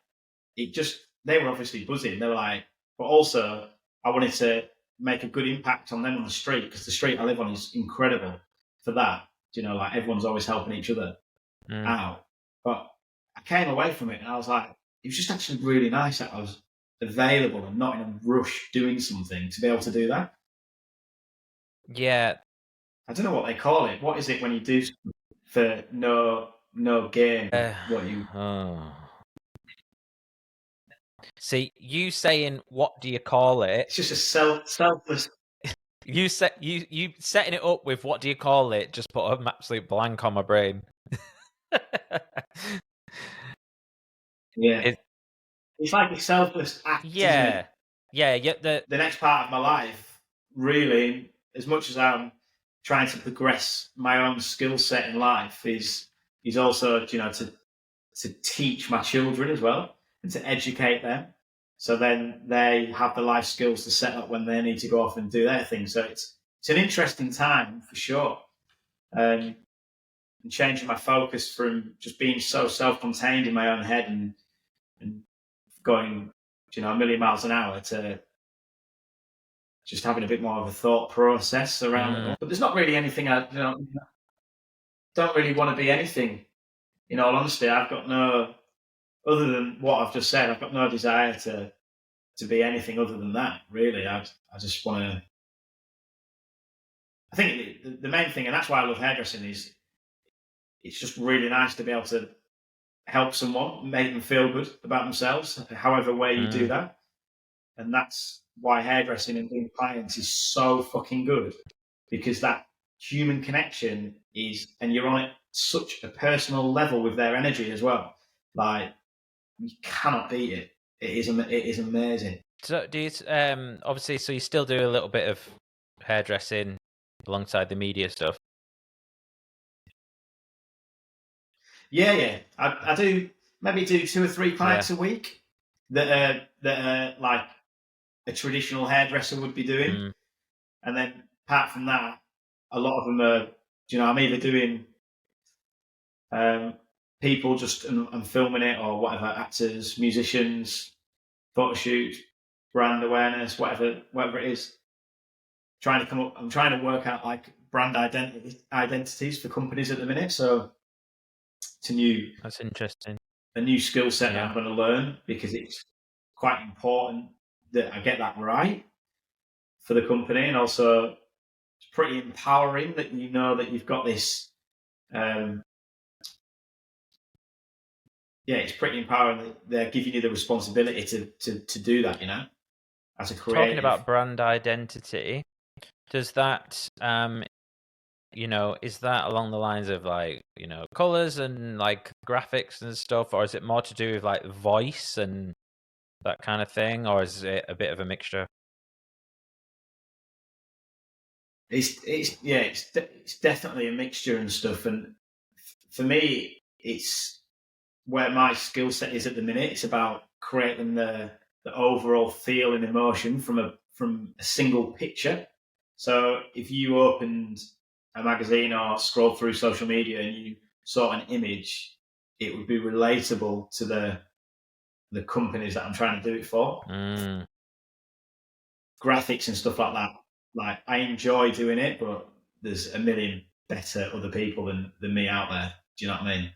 it just, they were obviously buzzing. They were like, but also I wanted to make a good impact on them on the street, because the street I live on is incredible for that. You know, like everyone's always helping each other out. But I came away from it and I was like, it was just actually really nice that I was available and not in a rush doing something to be able to do that. Yeah. I don't know what they call it. What is it when you do for no gain? What you? See, you saying what do you call it? It's just a selfless. You setting it up with what do you call it? Just put an absolute blank on my brain. Yeah, it's like a selfless act. Yeah, isn't it? yeah. The next part of my life, really, as much as I'm trying to progress my own skill set in life, is also, you know, to teach my children as well and to educate them, so then they have the life skills to set up when they need to go off and do their thing. So it's an interesting time for sure. And changing my focus from just being so self-contained in my own head and going, you know, a million miles an hour to just having a bit more of a thought process around it. But there's not really anything don't really want to be anything. In all honesty, I've got no, other than what I've just said, I've got no desire to be anything other than that, really. I just want to, I think the main thing, and that's why I love hairdressing, is it's just really nice to be able to help someone, make them feel good about themselves, however way you do that. And that's why hairdressing and doing clients is so fucking good, because that human connection is, and you're on it such a personal level with their energy as well. Like, you cannot beat it. It is amazing. So do you obviously, so you still do a little bit of hairdressing alongside the media stuff? Yeah. I do maybe do 2 or 3 clients a week that are like a traditional hairdresser would be doing. And then apart from that, a lot of them are, I'm either doing people just and filming it or whatever, actors, musicians, photo shoots, brand awareness, whatever it is. I'm trying to work out like brand identities for companies at the minute. So it's That's interesting. a new skill set that I'm going to learn, because it's quite important that I get that right for the company. And also it's pretty empowering that you know that you've got this, it's pretty empowering that they're giving you the responsibility to do that, as a creative. Talking about brand identity, does that is that along the lines of like, colors and like graphics and stuff, or is it more to do with like voice and that kind of thing, or is it a bit of a mixture? It's definitely a mixture and stuff. And for me, it's where my skill set is at the minute. It's about creating the overall feel and emotion from a single picture. So if you opened a magazine or scrolled through social media and you saw an image, it would be relatable to the companies that I'm trying to do it for. Graphics and stuff like that. Like, I enjoy doing it, but there's a million better other people than me out there. Do you know what I mean?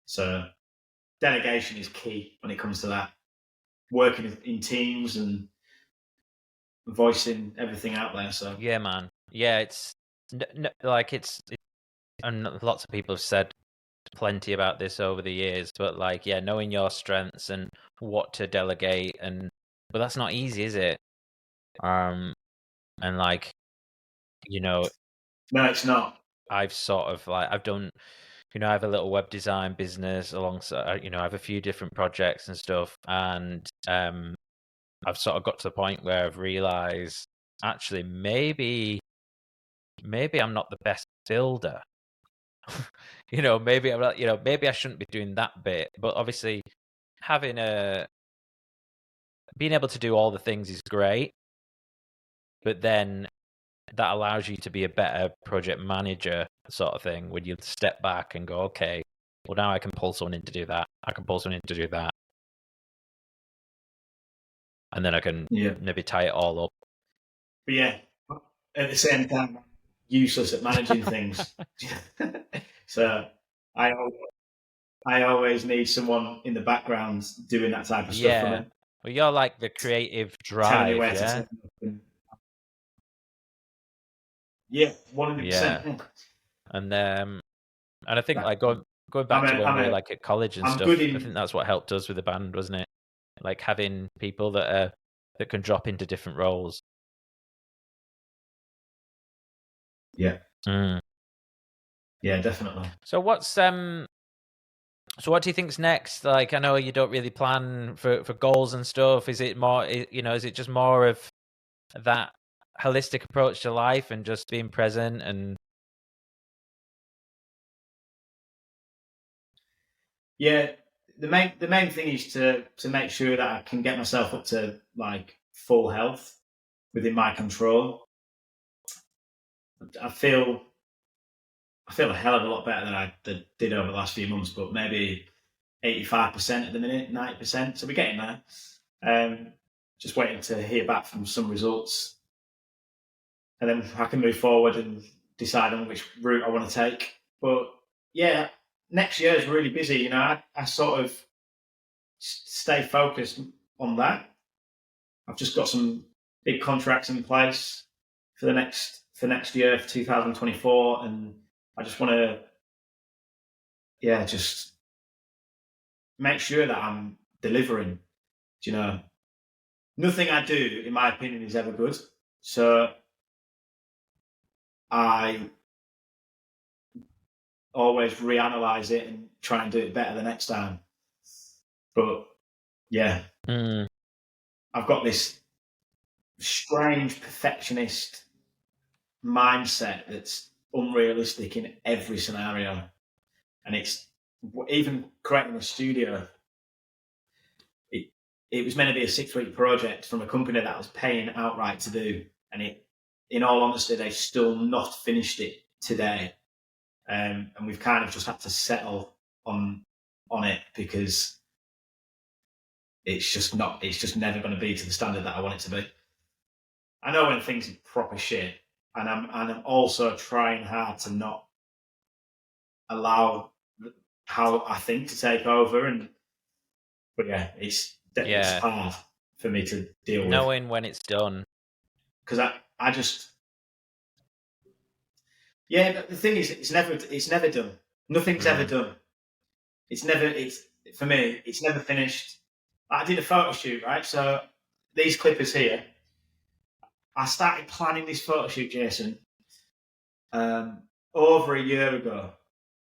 So delegation is key when it comes to that. Working in teams and voicing everything out there. So yeah, man. Yeah, it's like it's and lots of people have said plenty about this over the years, but like, yeah, knowing your strengths and what to delegate, but that's not easy, is it? And like, no, it's not. I've sort of like, I've done, I have a little web design business alongside, I have a few different projects and stuff, and I've sort of got to the point where I've realized actually maybe I'm not the best builder. Maybe I'm not, maybe I shouldn't be doing that bit, but obviously being able to do all the things is great, but then that allows you to be a better project manager sort of thing, when you step back and go, okay, well, now I can pull someone in to do that. I can pull someone in to do that. And then I can maybe tie it all up. But yeah, at the same time, useless at managing things. So I always need someone in the background doing that type of stuff for me. Well, you're like the creative drive, yeah? Yeah, 100%. And I think like going back to when we were like at college and stuff, I think that's what helped us with the band, wasn't it? Like having people that can drop into different roles. Yeah. Yeah, definitely. So what do you think's next? Like, I know you don't really plan for goals and stuff. Is it more, is it just more of that holistic approach to life and just being present? And yeah, the main thing is to make sure that I can get myself up to like full health within my control. I feel a hell of a lot better than I did over the last few months, but maybe 85% at the minute, 90%. So we're getting there. Just waiting to hear back from some results, and then I can move forward and decide on which route I want to take. But yeah, next year is really busy. I sort of stay focused on that. I've just got some big contracts in place for next year, for 2024, and I just want to, just make sure that I'm delivering. Nothing I do, in my opinion, is ever good. So I always reanalyze it and try and do it better the next time. But yeah, I've got this strange perfectionist mindset that's unrealistic in every scenario, and it's even creating a studio, it was meant to be a 6-week project from a company that was paying outright to do, and in all honesty, they've still not finished it today, and we've kind of just had to settle on it because it's just never going to be to the standard that I want it to be. I know when things are proper shit, and I'm also trying hard to not allow how I think to take over, but yeah, it's hard for me to deal with. Knowing when it's done. Because I just, but the thing is, it's never done. Nothing's ever done. For me, it's never finished. I did a photo shoot, right? So these clippers here, I started planning this photo shoot, Jason, over a year ago.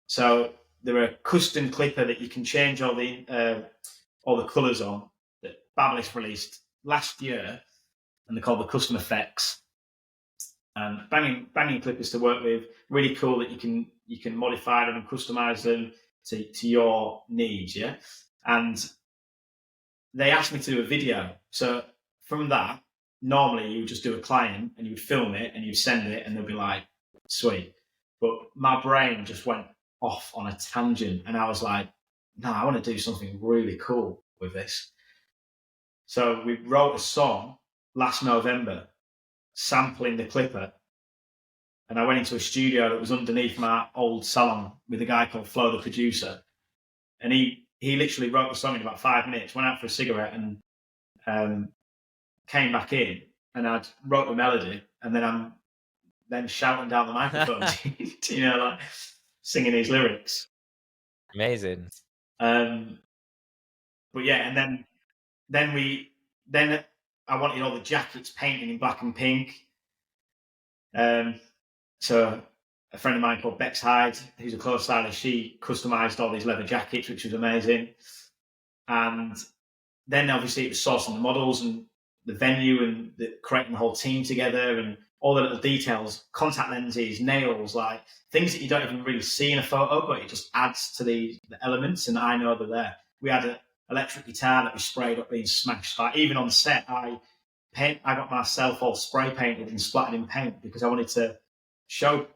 So they're a custom clipper that you can change all the colours on that Babylist released last year, and they're called the custom effects. And banging clippers to work with, really cool that you can modify them and customize them to your needs, yeah. And they asked me to do a video. So from that, normally you would just do a client and you'd film it and you'd send it and they'll be like, sweet. But my brain just went off on a tangent and I was like, no, I want to do something really cool with this. So we wrote a song last November sampling the clipper, and I went into a studio that was underneath my old salon with a guy called Flo, the producer, and he literally wrote the song in about 5 minutes, went out for a cigarette and came back in, and I wrote the melody, and then I'm then shouting down the microphone, like singing these lyrics. Amazing. But yeah, and then I wanted all the jackets painted in black and pink. So a friend of mine called Bex Hyde, who's a clothes stylist, she customized all these leather jackets, which was amazing. And then obviously it was sourcing the models and the venue and creating the whole team together and all the little details, contact lenses, nails, like things that you don't even really see in a photo, but it just adds to the elements, and I know they're there. We had an electric guitar that we sprayed up being smashed. Like even on set, I got myself all spray painted and splattered in paint because I wanted to show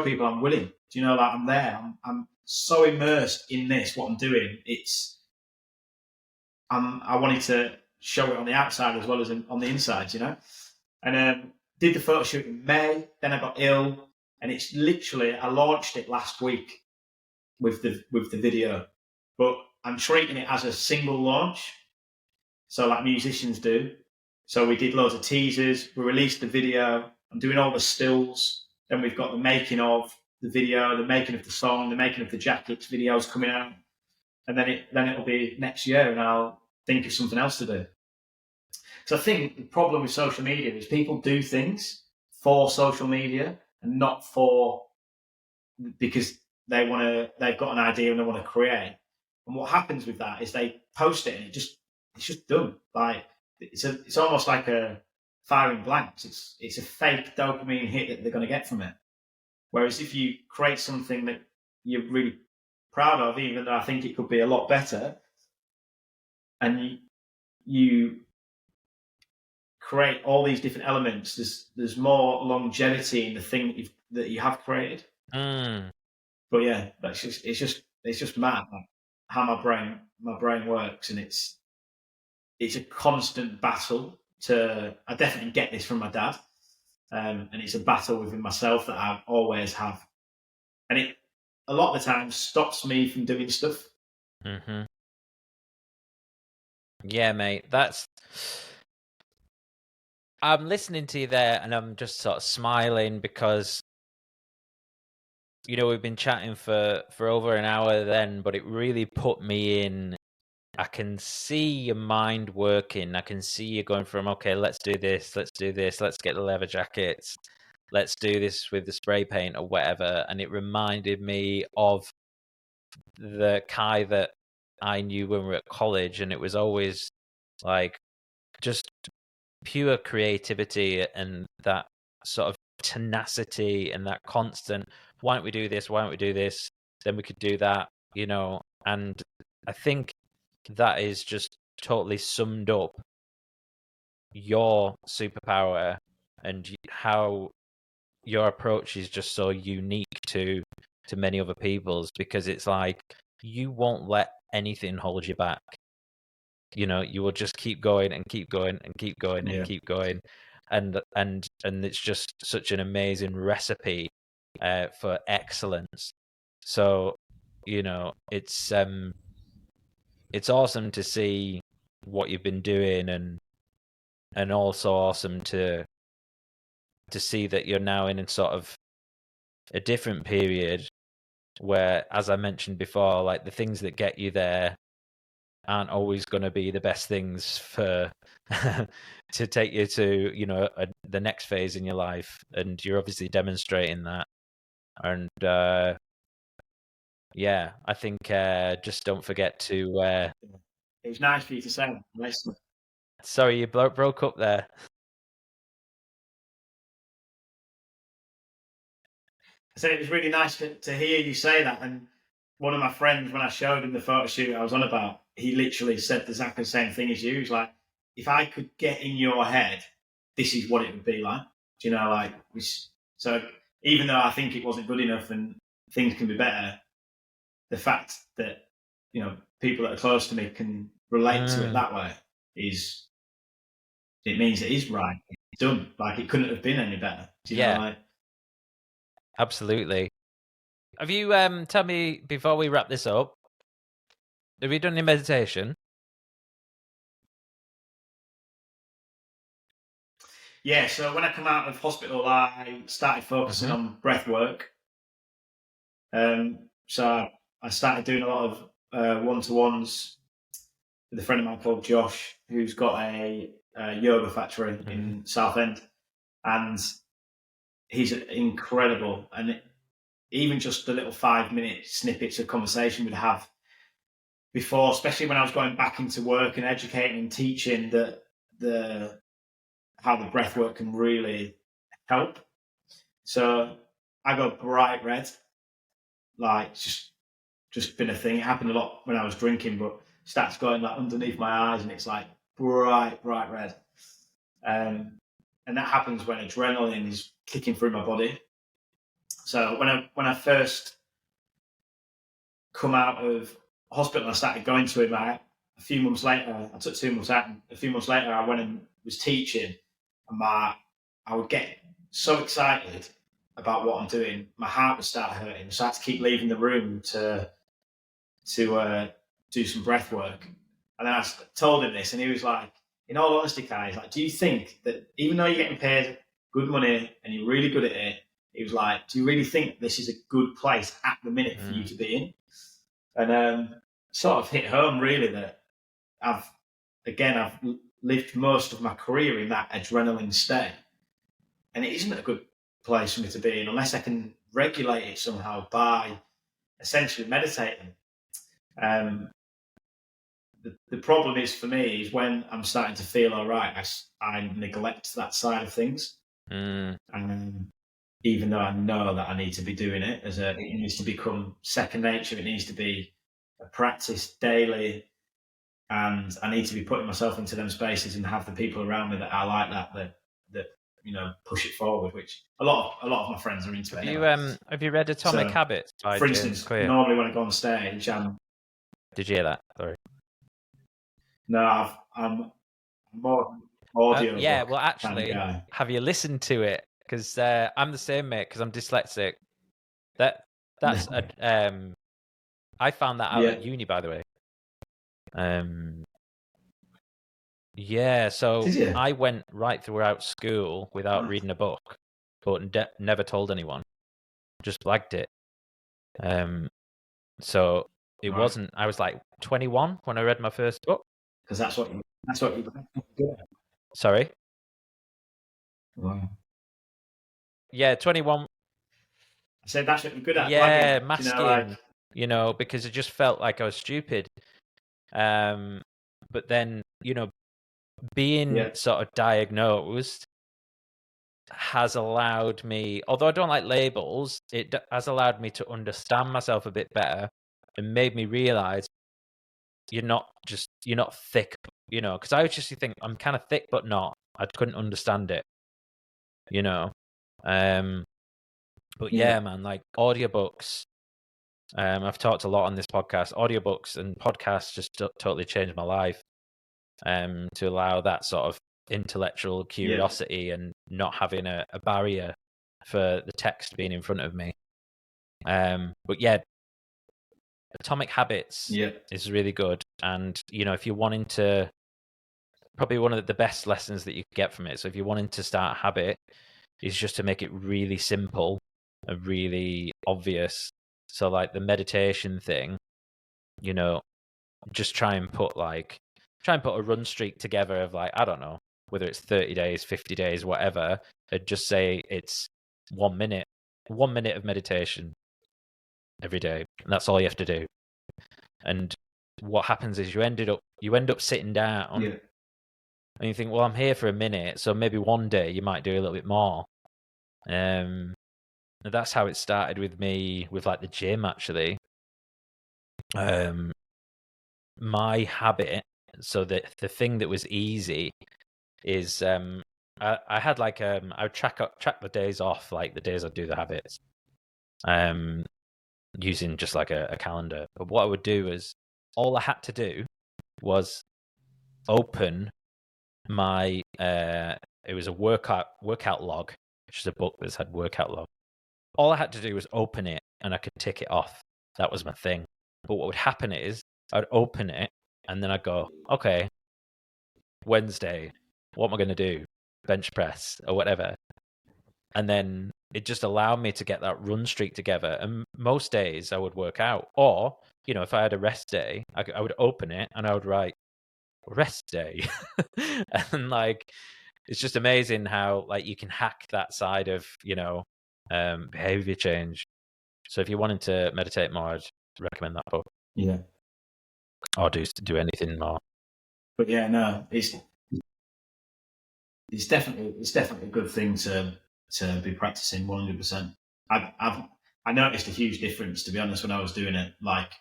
people I'm willing. Do you know, like I'm there. I'm so immersed in this, what I'm doing. I wanted to show it on the outside as well as on the inside, And did the photo shoot in May. Then I got ill, and it's literally I launched it last week with the video, but I'm treating it as a single launch, so like musicians do. So we did loads of teasers. We released the video. I'm doing all the stills. Then we've got the making of the video, the making of the song, the making of the jackets videos coming out, and then it'll be next year, and I'll think of something else to do. So I think the problem with social media is people do things for social media and not because they've got an idea and they want to create. And what happens with that is they post it and it's just done. Like it's almost like a firing blanks. It's a fake dopamine hit that they're going to get from it. Whereas if you create something that you're really proud of, even though I think it could be a lot better, and you create all these different elements, there's more longevity in the thing that you have created. But yeah, it's just mad, like, how my brain works, and it's a constant battle. I definitely get this from my dad, and it's a battle within myself that I always have, and it a lot of the time stops me from doing stuff. Mm-hmm. Yeah, mate, I'm listening to you there and I'm just sort of smiling because, we've been chatting for over an hour then, but it really put me in. I can see your mind working. I can see you going from, okay, let's do this, let's get the leather jackets, let's do this with the spray paint or whatever. And it reminded me of the Kai that I knew when we were at college, and it was always like just pure creativity and that sort of tenacity and that constant, why don't we do this, then we could do that, you know, and I think that is just totally summed up your superpower and how your approach is just so unique to many other people's, because it's like you won't let anything hold you back. You know, you will just keep going and keep going and keep going and keep going, and it's just such an amazing recipe for excellence. So, you know, it's awesome to see what you've been doing, and also awesome to see that you're now in sort of a different period where, as I mentioned before, like the things that get you there aren't always going to be the best things for to take you to, you know, the next phase in your life, and you're obviously demonstrating that. And yeah, I think just don't forget to. It was nice for you to say. Listen. Sorry, you broke up there. I said it was really nice to hear you say that. And one of my friends, when I showed him the photo shoot I was on about, he literally said exactly the same thing as you. He's like, if I could get in your head, this is what it would be like. Do you know, like, so even though I think it wasn't good enough and things can be better, the fact that, you know, people that are close to me can relate to it that way it means it is right. It's done. Like, it couldn't have been any better. Do you know, like, absolutely. Have you tell me before we wrap this up, have you done any meditation? Yeah, so when I come out of hospital, I started focusing on breath work. So I started doing a lot of one-to-ones with a friend of mine called Josh, who's got a yoga factory in Southend, and he's incredible. And even just the little 5-minute snippets of conversation we'd have before, especially when I was going back into work and educating and teaching, how the breath work can really help. So I go bright red, like just been a thing. It happened a lot when I was drinking, but starts going like underneath my eyes, and it's like bright red. And that happens when adrenaline is kicking through my body. So when I first come out of hospital, I started going to him. A few months later, I took 2 months out, and a few months later, I went and was teaching, and I would get so excited about what I'm doing, my heart would start hurting. So I had to keep leaving the room to do some breath work. And then I told him this, and he was like, in all honesty, Kai, he's like, do you think that even though you're getting paid good money and you're really good at it, he was like, do you really think this is a good place at the minute for you to be in? And sort of hit home, really, that I've lived most of my career in that adrenaline state. And it isn't a good place for me to be in unless I can regulate it somehow by essentially meditating. The problem is for me is when I'm starting to feel all right, I neglect that side of things. Even though I know that I need to be doing it, it needs to become second nature. It needs to be a practice daily, and I need to be putting myself into them spaces and have the people around me that I like that you know, push it forward. Which a lot of my friends are into. Have you read Atomic Habits by for James instance, Clear? Normally when I go on stage, Did you hear that? Sorry. No, I'm more audio. Yeah, well, actually, kind of guy. have you listened to it? Because I'm the same, mate. Because I'm dyslexic. That's I found that out at uni, by the way. Yeah, so I went right throughout school without reading a book, but never told anyone. Just blagged it. So it wasn't. I was like 21 when I read my first book. Because that's what you do. Sorry. Wow. Yeah, 21. I said that's what you're good at. Yeah, blagging, masking. You know, because it just felt like I was stupid. But then, you know, being sort of diagnosed has allowed me, although I don't like labels, it has allowed me to understand myself a bit better and made me realize you're not thick, because I would just think I'm kind of thick, but not. I couldn't understand it, But yeah, man, like audiobooks. I've talked a lot on this podcast. Audiobooks and podcasts just totally changed my life. To allow that sort of intellectual curiosity and not having a barrier for the text being in front of me. But yeah, Atomic Habits is really good. And, if you're wanting to, probably one of the best lessons that you can get from it. So if you're wanting to start a habit, is just to make it really simple and really obvious. So like the meditation thing, just try and put a run streak together of like, I don't know, whether it's 30 days, 50 days, whatever, and just say it's 1 minute of meditation every day. And that's all you have to do. And what happens is you end up sitting down and you think, well, I'm here for a minute, so maybe one day you might do a little bit more. And that's how it started with me with like the gym, actually. My habit, so the thing that was easy is I had like I would track the days off, like the days I'd do the habits, using just like a calendar. But what I would do is all I had to do was open my it was a workout log, which is a book that's had workout log. All I had to do was open it and I could tick it off. That was my thing. But what would happen is I'd open it and then I'd go, okay, Wednesday, what am I going to do? Bench press or whatever. And then it just allowed me to get that run streak together. And most days I would work out. Or, if I had a rest day, I would open it and I would write rest day. And like, it's just amazing how like you can hack that side of, behavior change. So if you're wanting to meditate more, I'd recommend that book. Yeah. Or do anything more. But yeah, no, it's definitely a good thing to be practicing 100%. I noticed a huge difference, to be honest, when I was doing it. Like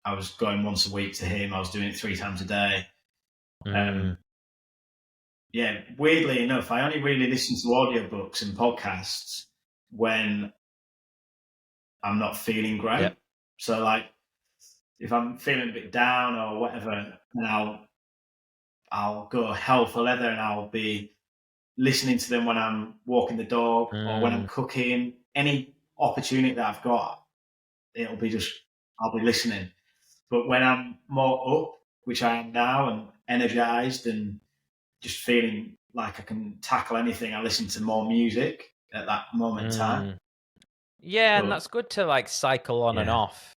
I was going once a week to him. I was doing it 3 times a day. Yeah, weirdly enough, I only really listen to audiobooks and podcasts when I'm not feeling great. Yep. So like if I'm feeling a bit down or whatever, then I'll go hell for leather and I'll be listening to them when I'm walking the dog or when I'm cooking. Any opportunity that I've got, I'll be listening. But when I'm more up, which I am now, and energized and just feeling like I can tackle anything, I listen to more music at that moment in time. Yeah, and that's good to like cycle on and off.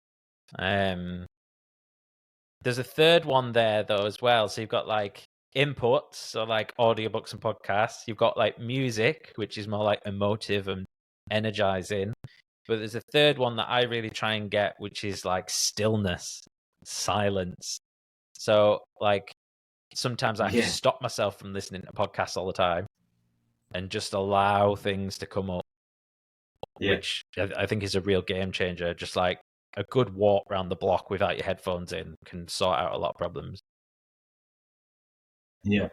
There's a third one there though as well. So you've got like inputs, so like audiobooks and podcasts. You've got like music, which is more like emotive and energizing. But there's a third one that I really try and get, which is like stillness, silence. So like sometimes I have to stop myself from listening to podcasts all the time and just allow things to come up, which I think is a real game changer. Just like a good walk around the block without your headphones in can sort out a lot of problems. Yeah.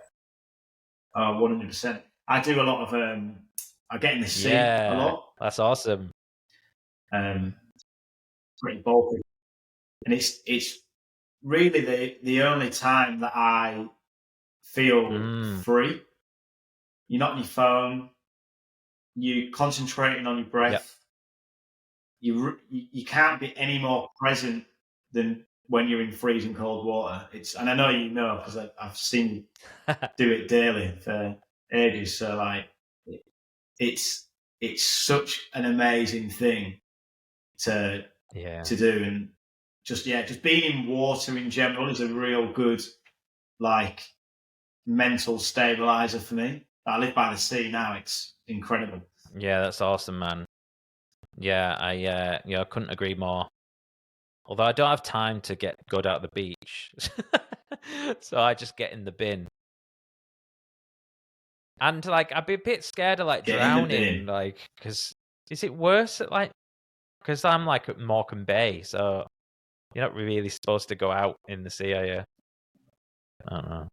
100%. I do a lot of I get in the sea a lot. That's awesome. Pretty bulky. And it's really the only time that I feel free. You're not on your phone. You're concentrating on your breath. Yep. You can't be any more present than when you're in freezing cold water. And I know you know because I've seen you do it daily for ages. So like, it's such an amazing thing to do, and just being in water in general is a real good like mental stabilizer for me. I live by the sea now. It's incredible. Yeah, that's awesome, man. Yeah, I couldn't agree more. Although I don't have time to go down to the beach, so I just get in the bin. And like, I'd be a bit scared of like drowning, like, because is it worse at like? Because I'm like at Morecambe Bay, so You're not really supposed to go out in the sea, are you? I don't know.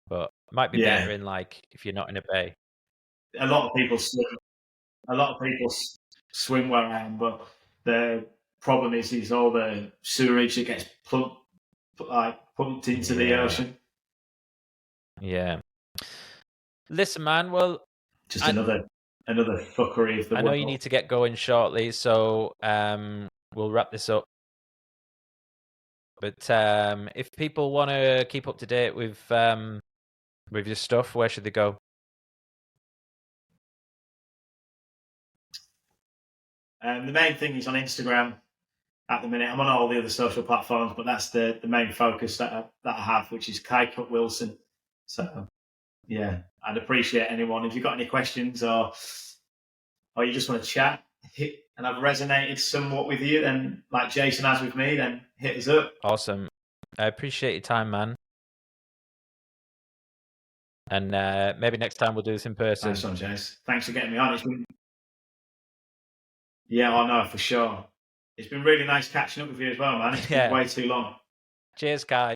But it might be better in, like, if you're not in a bay. A lot of people swim. A lot of people swim where I am, but the problem is all the sewerage that gets pumped into the ocean. Yeah. Listen, man. Well, just another fuckery of the. I know you need to get going shortly, so we'll wrap this up. But if people want to keep up to date with your stuff, where should they go? The main thing is on Instagram at the minute. I'm on all the other social platforms, but that's the main focus that I have, which is Kai Cut Wilson. So yeah, I'd appreciate anyone if you've got any questions or you just want to chat, and I've resonated somewhat with you, then like Jason has with me, then hit us up. Awesome. I appreciate your time, man. And maybe next time we'll do this in person. Nice one, Jace. Thanks for getting me on. Yeah, I know for sure. It's been really nice catching up with you as well, man. It's been way too long. Cheers, Kai.